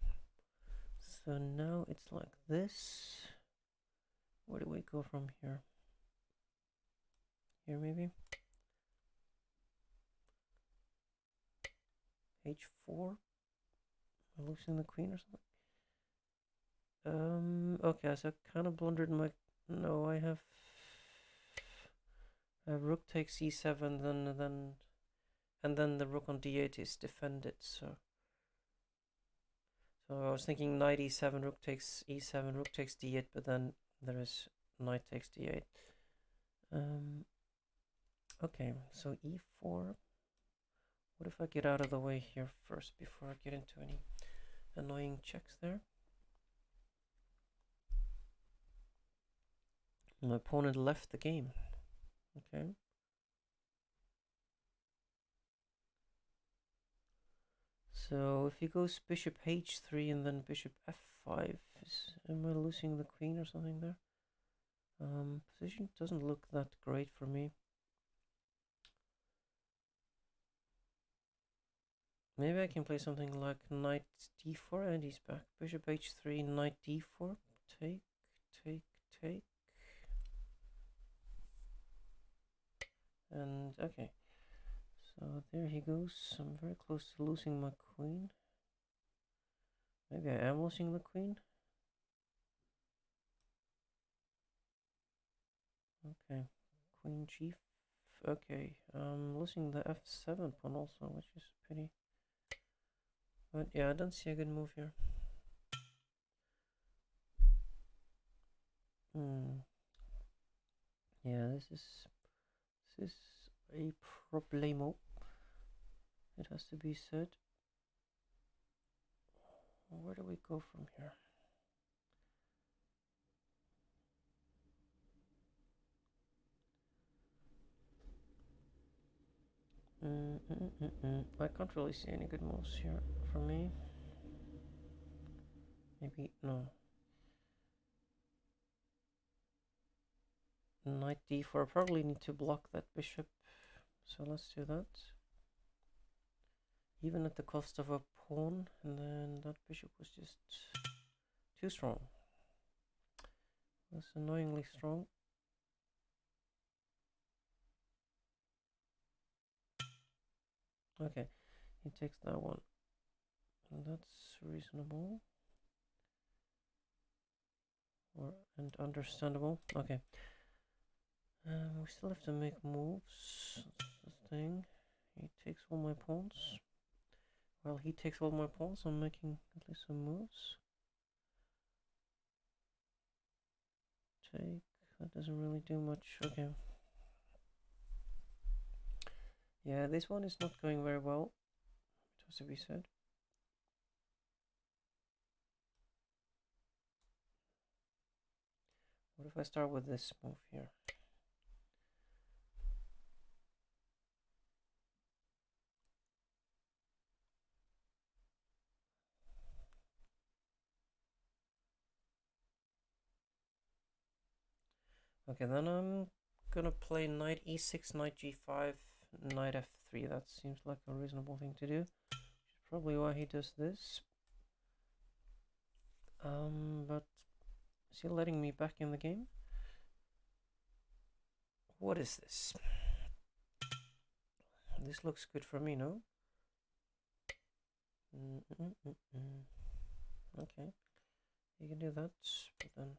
So now it's like this. Where do we go from here? Here maybe? h4? Am I losing the queen or something? Okay, so I kind of blundered my... No, I have... rook takes e7, and then the rook on d8 is defended, so I was thinking knight e7, rook takes e7, rook takes d8, but then there is knight takes d8. Okay, so e4. What if I get out of the way here first before I get into any annoying checks there? My opponent left the game. Okay. So if he goes bishop h3 and then bishop f5, am I losing the queen or something there? Position doesn't look that great for me. Maybe I can play something like knight d4 and he's back. Bishop h3, knight d4, take. And okay, so there he goes. I'm very close to losing my queen. Maybe I am losing the queen. Okay, queen g. Okay, I'm losing the f7 pawn also, which is a pity. But yeah, I don't see a good move here. Yeah, this is a problemo. It has to be said. Where do we go from here? I can't really see any good moves here for me. Maybe no. Knight d4. I probably need to block that bishop, so let's do that. Even at the cost of a pawn, and then that bishop was just too strong. That's annoyingly strong. Okay, he takes that one. And that's reasonable. And understandable. Okay. We still have to make moves. That's the thing. He takes all my pawns. Well, he takes all my pawns. I'm making at least some moves. Take. That doesn't really do much. Okay. Yeah, this one is not going very well. It has to be said. What if I start with this move here? Okay, then I'm gonna play knight e6, knight g5, knight f3. That seems like a reasonable thing to do. Which is probably why he does this. But is he letting me back in the game? What is this? This looks good for me, no? Okay, you can do that, but then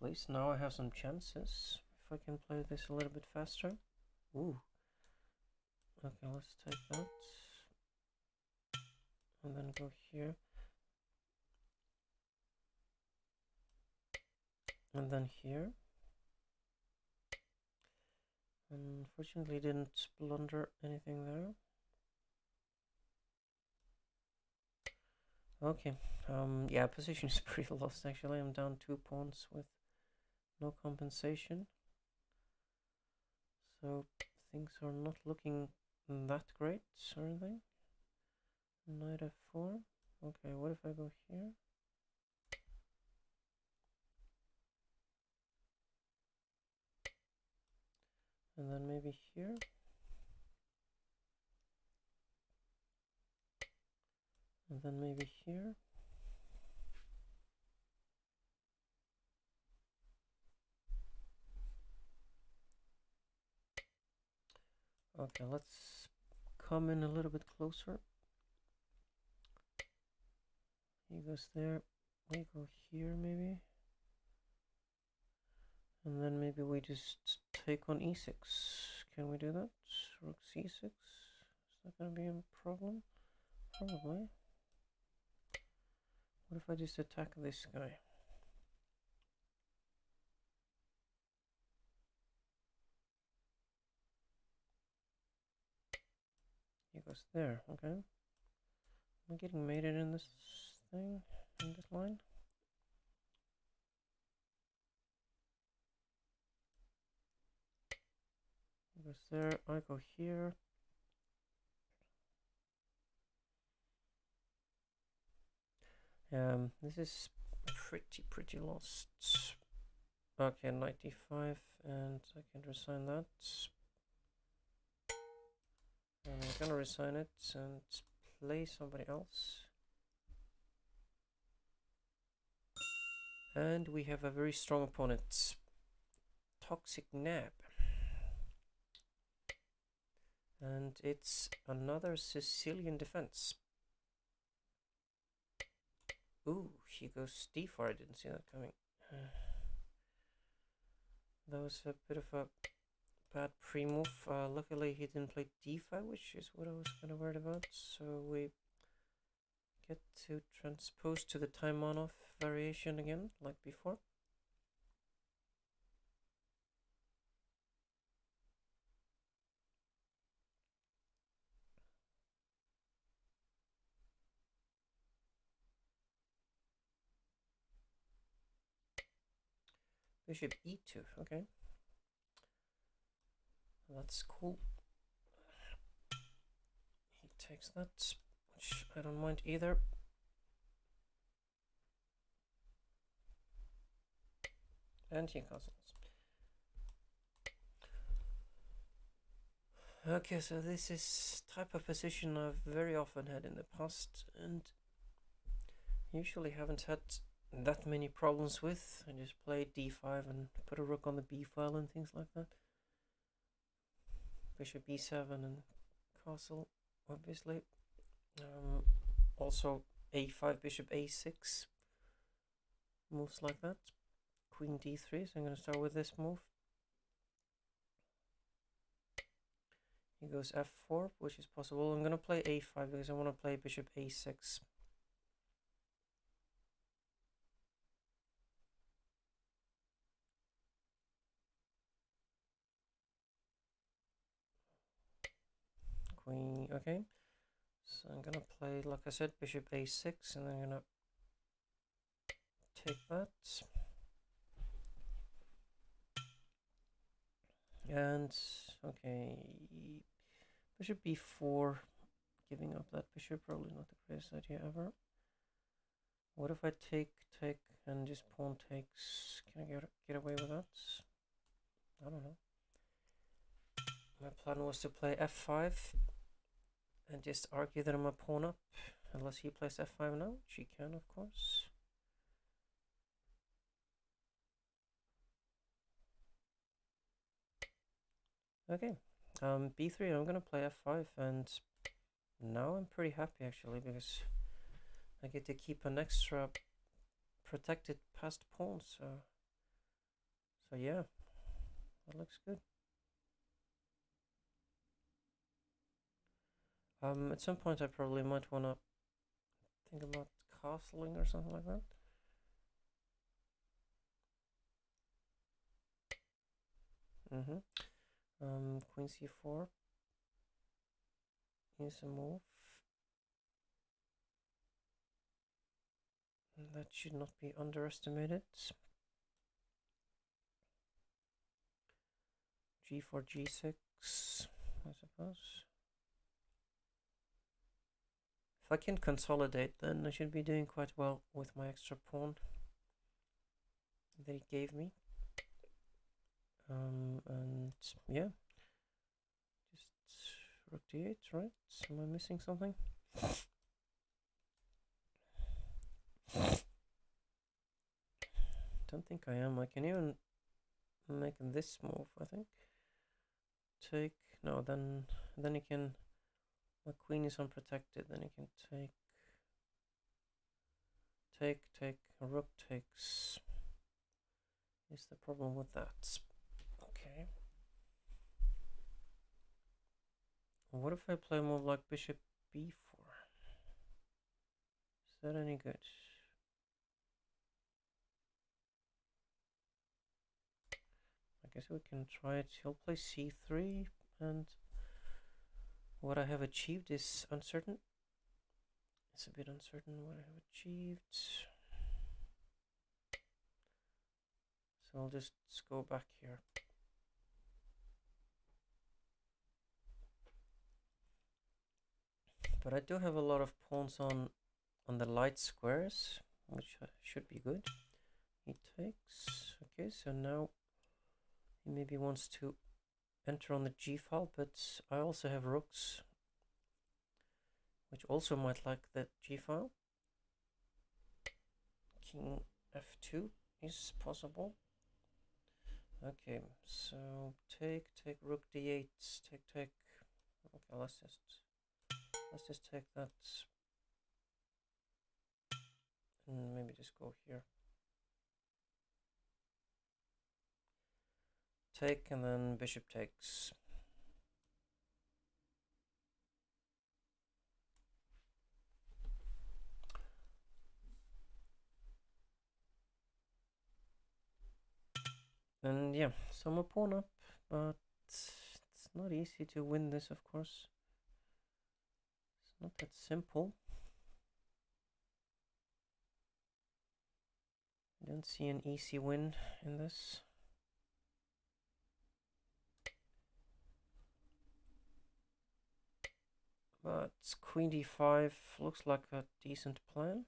at least now I have some chances. If I can play this a little bit faster. Ooh. Okay, let's take that. And then go here. And then here. Unfortunately, didn't blunder anything there. Okay, yeah, position is pretty lost actually. I'm down 2 pawns with no compensation. So things are not looking that great, are they? Knight f4. Okay, what if I go here? And then maybe here? And then maybe here? Okay, let's come in a little bit closer. He goes there. We go here maybe. And then maybe we just take on e6. Can we do that? Rook c6. Is that going to be a problem? Probably. What if I just attack this guy? He goes there, okay. Am I getting mated in this thing? In this line? He goes there, I go here. This is pretty lost. Okay, 95, and I can resign that. And I'm gonna resign it and play somebody else. And we have a very strong opponent. Toxic Nab. And it's another Sicilian defense. Ooh, he goes d4. I didn't see that coming. That was a bit of a bad pre-move. Luckily he didn't play d5, which is what I was kind of worried about. So we get to transpose to the time on-off variation again, like before. Bishop e2, okay. That's cool. He takes that, which I don't mind either. And he castles. Okay, so this is type of position I've very often had in the past, and usually haven't had that many problems with. I just play d5 and put a rook on the b file and things like that. Bishop e7 and castle, obviously. Also a5, bishop a6, moves like that. Queen d3, so I'm going to start with this move. He goes f4, which is possible. I'm going to play a5 because I want to play bishop a6. Queen, okay. So I'm going to play, like I said, bishop a6, and I'm going to take that. And, okay, bishop b4, giving up that bishop, probably not the greatest idea ever. What if I take, and just pawn takes? Can I get away with that? I don't know. My plan was to play f5 and just argue that I'm a pawn up, unless he plays f5 now, which he can, of course. Okay, b3, I'm gonna play f5, and now I'm pretty happy actually, because I get to keep an extra protected passed pawn, so yeah, that looks good. At some point I probably might wanna think about castling or something like that. Queen c4 is a move. That should not be underestimated. g4, g6, I suppose. If I can consolidate, then I should be doing quite well with my extra pawn that he gave me. And yeah, just rook d8, right? Am I missing something? Don't think I am. I can even make this move, I think. Take, no, then he can, my queen is unprotected, then he can take, rook takes. Is the problem with that? Okay. What if I play a move like bishop b4? Is that any good? I guess we can try it. He'll play c3, and what I have achieved is uncertain. It's a bit uncertain what I have achieved. So I'll just go back here. But I do have a lot of pawns on the light squares, which should be good. He takes. Okay, so now he maybe wants to enter on the g file, but I also have rooks, which also might like the g file. King f2 is possible. Okay, so take, rook d8, take. Okay, let's just take that, and maybe just go here. Take, and then bishop takes. And yeah, so I'm a pawn up, but it's not easy to win this, of course. It's not that simple. Don't see an easy win in this. But queen d5 looks like a decent plan.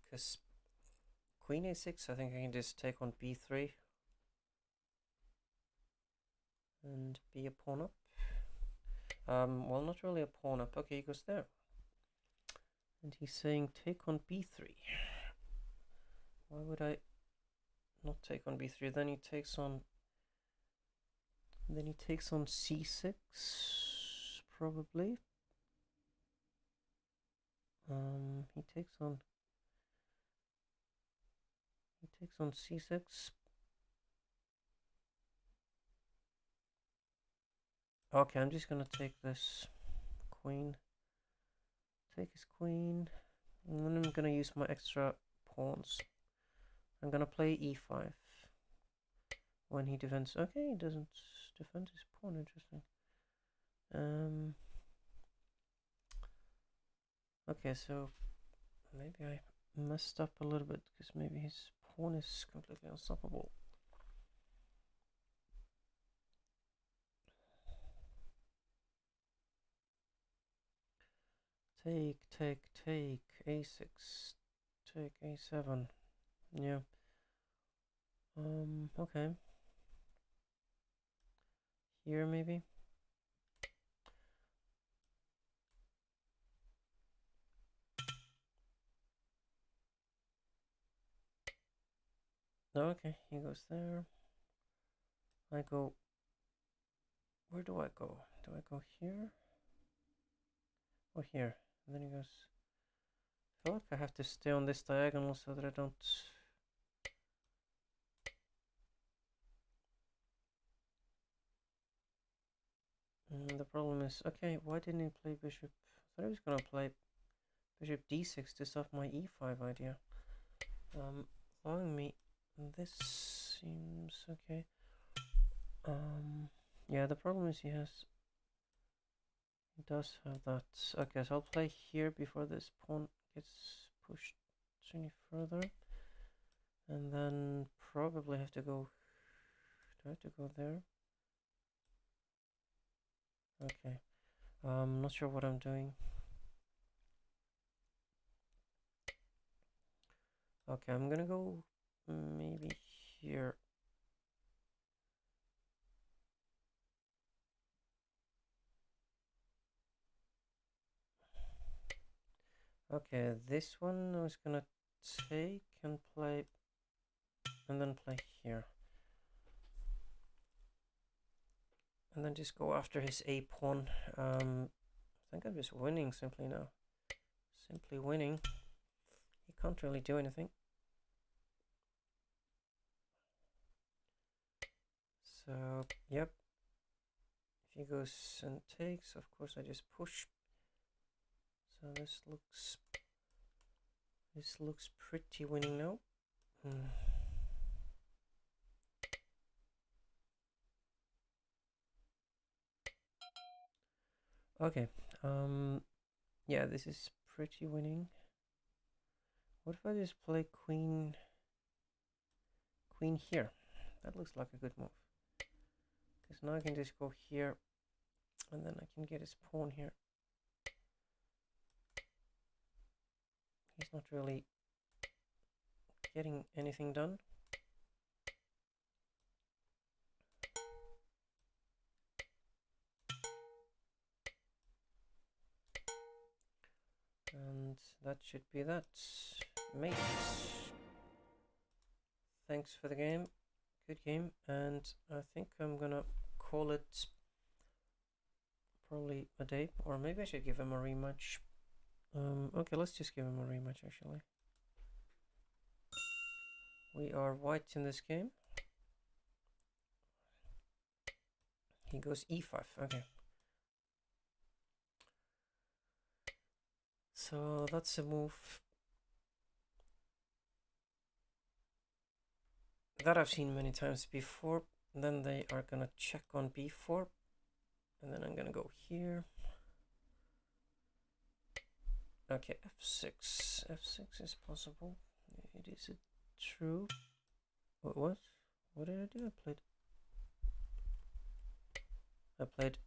Because queen a6, I think I can just take on b3 and be a pawn up. Well, not really a pawn up. Okay, he goes there. And he's saying take on b3. Why would I not take on b3? Then he takes on c6, probably. He takes on c6. Okay, I'm just gonna take this queen. Take his queen. And then I'm gonna use my extra pawns. I'm gonna play e5 when he defends. Okay, he doesn't defend his pawn. Interesting. Okay, so maybe I messed up a little bit because maybe his pawn is completely unstoppable. Take, a6, take a7. Yeah. Okay. Here maybe. Okay, he goes there. I go. Where do I go? Do I go here? Or here? And then he goes. I feel like I have to stay on this diagonal so that I don't. The problem is, okay, why didn't he play bishop? I thought he was gonna play bishop d6 to stop my e5 idea. Allowing me this seems okay. Yeah, the problem is he does have that. Okay, so I'll play here before this pawn gets pushed any further, and then probably have to go. Do I have to go there? Okay. Not sure what I'm doing. Okay, I'm gonna go maybe here. Okay, this one I was gonna take and play, and then play here. And then just go after his a pawn. I think I'm just winning simply now. Simply winning. He can't really do anything. So, yep. If he goes and takes, of course I just push. So this looks pretty winning now. Okay. Yeah, this is pretty winning. What if I just play queen here? That looks like a good move. Because now I can just go here, and then I can get his pawn here. He's not really getting anything done. And that should be that. Mate. Thanks for the game. Good game. And I think I'm gonna call it probably a day. Or maybe I should give him a rematch. Okay, let's just give him a rematch actually. We are white in this game. He goes e5. Okay. So that's a move that I've seen many times before. Then they are gonna check on b4, And then I'm gonna go here. Okay, f6. f6 is possible. It is a true. What? What did I do? I played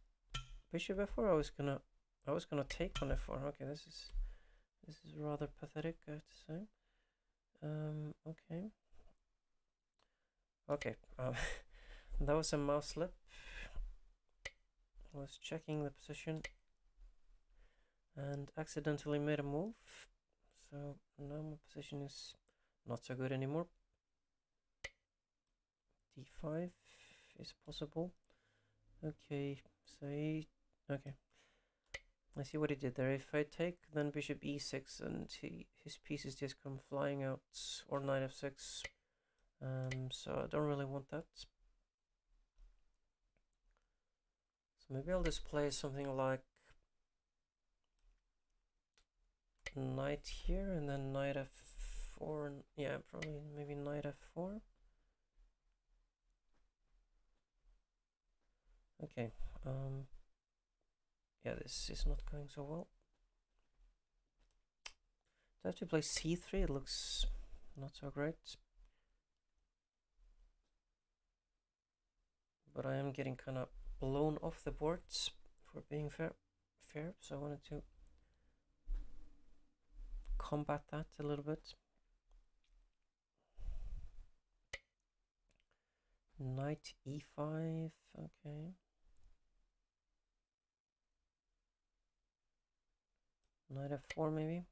bishop f4. I was gonna take on f4. Okay, this is rather pathetic, I have to say. Okay. Okay. That was a mouse slip. I was checking the position and accidentally made a move. So now my position is not so good anymore. d5 is possible. Okay, say okay. I see what he did there. If I take, then bishop e6, and his pieces just come flying out, or knight f6. So I don't really want that. So maybe I'll just play something like knight here, and then knight f4. And yeah, probably maybe knight f4. Okay. Yeah, this is not going so well. Do I have to play c3? It looks not so great. But I am getting kind of blown off the boards for being fair. So I wanted to combat that a little bit. Knight e5, okay. Knight f4 maybe.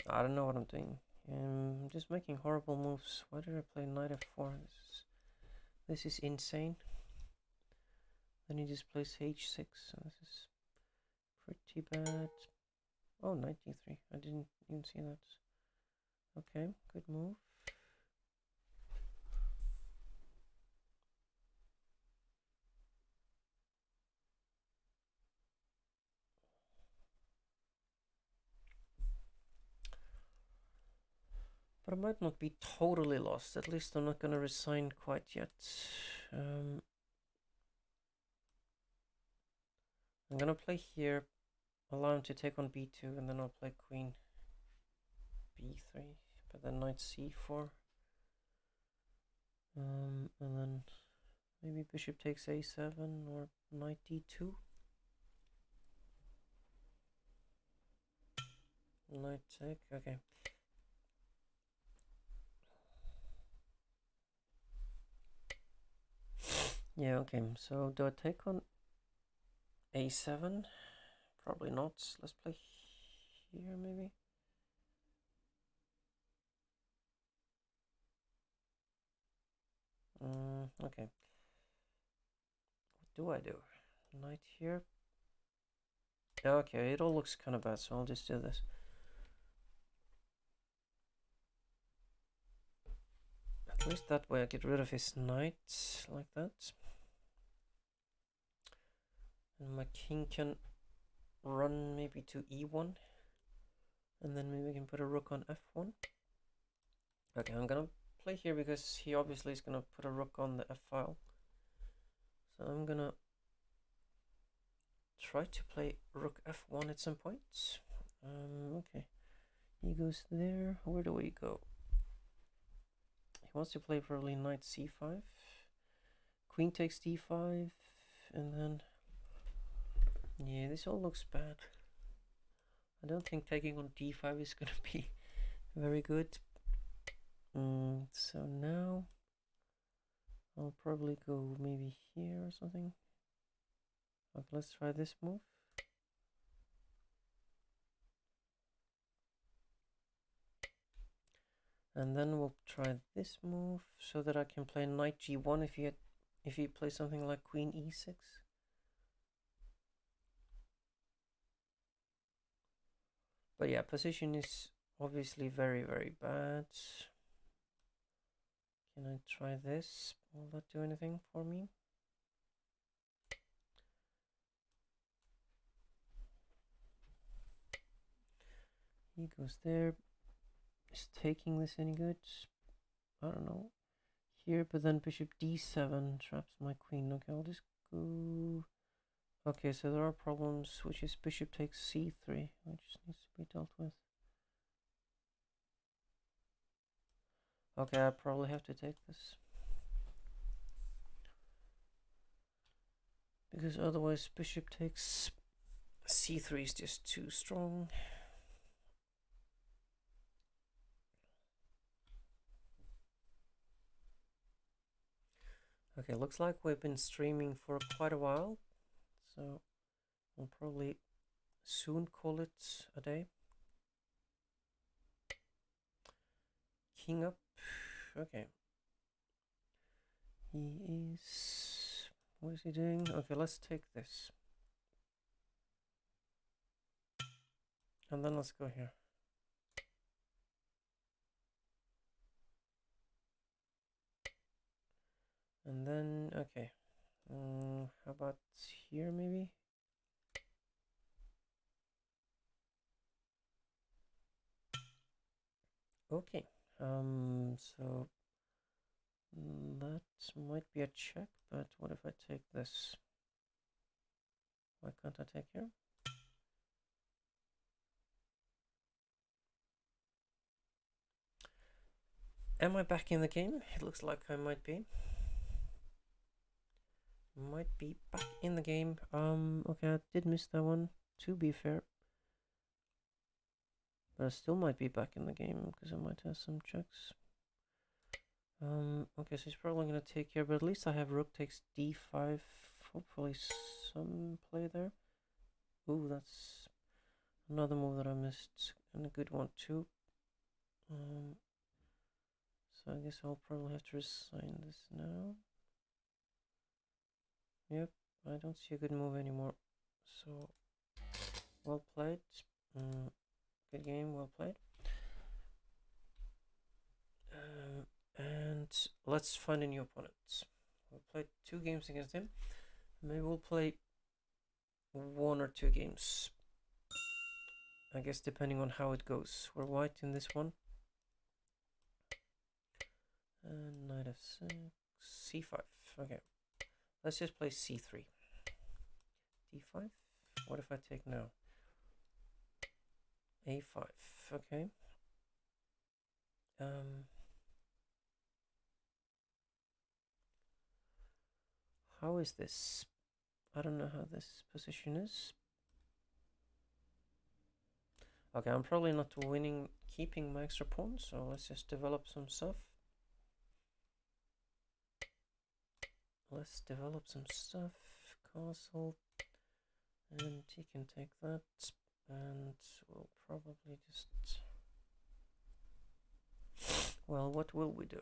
I don't know what I'm doing. I'm just making horrible moves. Why did I play knight f4? This is insane. Then he just plays h6. So this is pretty bad. Oh, knight d3. I didn't even see that. Okay, good move. But I might not be totally lost. At least I'm not going to resign quite yet. I'm going to play here, allow him to take on b2, and then I'll play queen b3, but then knight c4. And then maybe bishop takes a7 or knight d2. Knight take, okay. Yeah, okay, so do I take on a7? Probably not. Let's play here maybe. Okay. What do I do? Knight here. Okay, it all looks kind of bad, so I'll just do this. At least that way I get rid of his knight, like that. And my king can run maybe to e1. And then maybe we can put a rook on f1. Okay, I'm gonna play here because he obviously is gonna put a rook on the f-file. So I'm gonna try to play rook f1 at some point. Okay, he goes there. Where do we go? He wants to play probably knight c5. Queen takes d5, and then yeah, this all looks bad. I don't think taking on d5 is gonna be very good. So now I'll probably go maybe here or something. Okay, let's try this move. And then we'll try this move so that I can play knight g1 if he plays something like queen e6. But yeah, position is obviously very, very bad. Can I try this? Will that do anything for me? He goes there. Is taking this any good? I don't know. here, but then bishop d7 traps my queen. Okay, I'll just go... Okay, so there are problems, which is bishop takes c3, which needs to be dealt with. Okay, I probably have to take this. Because otherwise bishop takes c3 is just too strong. Okay, looks like we've been streaming for quite a while, so we'll probably soon call it a day. King up. Okay. He is... What is he doing? Okay, let's take this. And then let's go here. And then, okay. How about here maybe? Okay. So that might be a check, but what if I take this? Why can't I take here? Am I back in the game? It looks like I might be. Might be back in the game. Okay, I did miss that one, to be fair. But I still might be back in the game, because I might have some checks. Okay, so he's probably gonna take here, but at least I have rook takes d5. Hopefully some play there. Ooh, that's another move that I missed, and a good one too. So I guess I'll probably have to resign this now. Yep, I don't see a good move anymore. So, well played. Good game, well played. And let's find a new opponent. We'll play 2 games against him. Maybe we'll play 1 or 2 games. I guess depending on how it goes. We're white in this one. And knight f6, c5. Okay, let's just play c3. d5. What if I take now? a5. Okay. How is this? I don't know how this position is. Okay, I'm probably not winning, keeping my extra pawn, so let's just develop some stuff. Let's develop some stuff. Castle. And he can take that. And we'll probably just... Well, what will we do?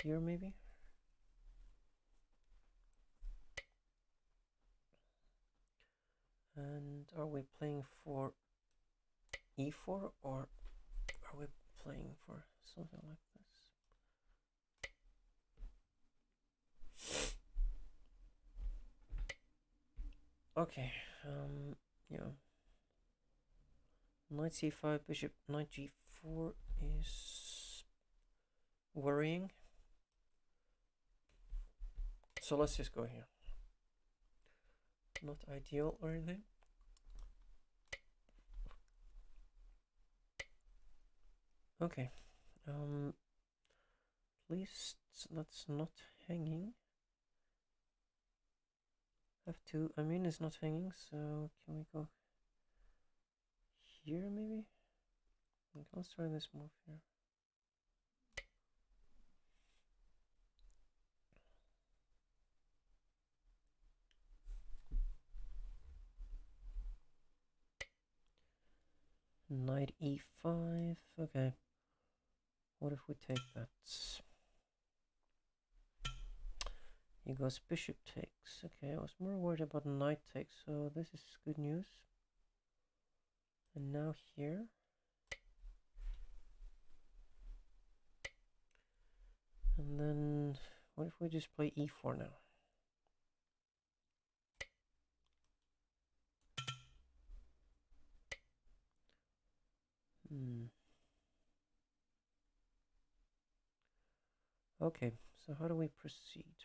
Here, maybe? And are we playing for e4, or are we playing for something like this? Okay, yeah. Knight c5, bishop, knight g4 is worrying. So let's just go here. Not ideal or anything. Okay. At least that's not hanging. F2, I mean, it's not hanging, so can we go here maybe? Okay, let's try this move here. Knight e5, okay. What if we take that? He goes bishop takes. Okay, I was more worried about knight takes, so this is good news. And now here. And then, what if we just play e4 now? Okay, so how do we proceed?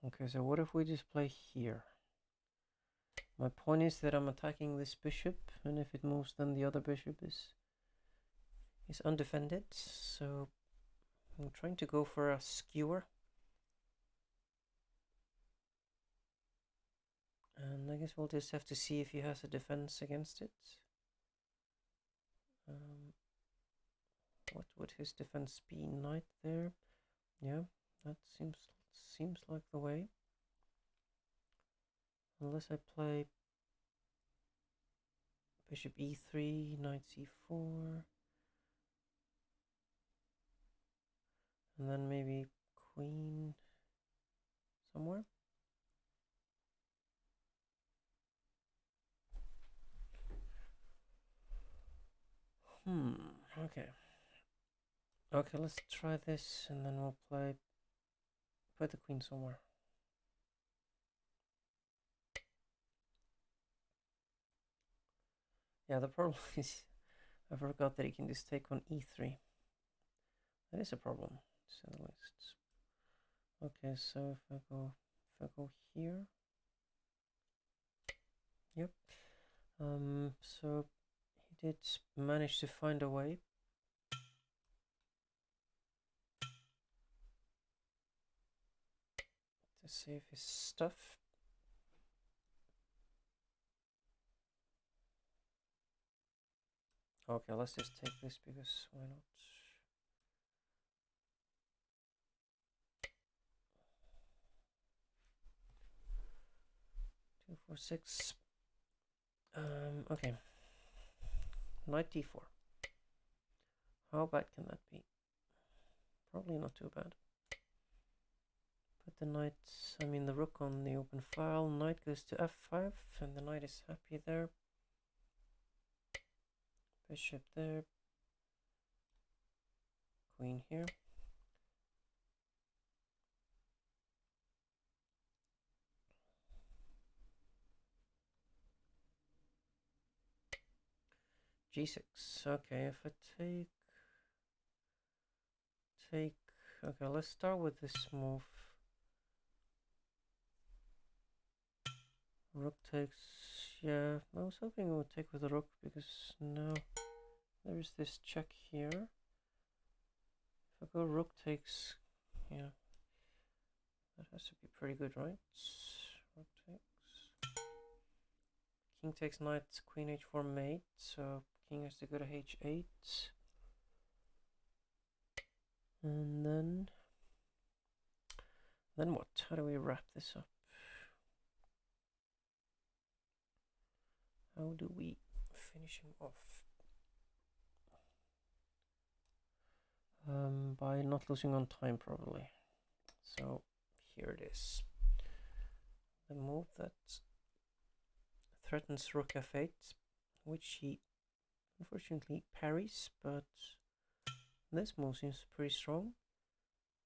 Okay, so what if we just play here? My point is that I'm attacking this bishop, and if it moves, then the other bishop is undefended. So I'm trying to go for a skewer, and I guess we'll just have to see if he has a defense against it. What would his defense be? Knight there. Yeah, that seems like the way. Unless I play bishop e3, knight c4, and then maybe queen somewhere. Okay. Okay, let's try this, and then we'll put the queen somewhere. Yeah, the problem is I forgot that he can just take on e3. That is a problem, to say the least. Okay, so if I go here, yep. So he did manage to find a way. To save his stuff. Okay, let's just take this because why not? 2, 4, 6. Okay. Knight d4. How bad can that be? Probably not too bad. Put the knight, the rook on the open file. Knight goes to f5, and the knight is happy there. Bishop there. Queen here. g6. Okay, if I take. Okay, let's start with this move. Rook takes. Yeah, I was hoping it would take with the rook because now there's this check here. If I go rook takes, yeah, that has to be pretty good, right? Rook takes. King takes knight, queen h4 mate, so king has to go to h8. And then what? How do we wrap this up? How do we finish him off? By not losing on time, probably. So here it is. The move that threatens rook f8, which he unfortunately parries, but this move seems pretty strong.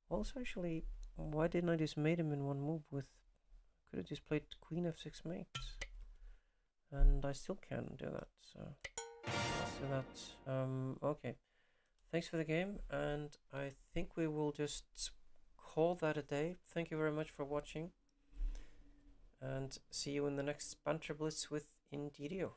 Also, actually, why didn't I just mate him in one move with... Could have just played queen f6 mate. And I still can do that, so let's do that. Okay. Thanks for the game, and I think we will just call that a day. Thank you very much for watching, and see you in the next Banter Blitz with Indeedio.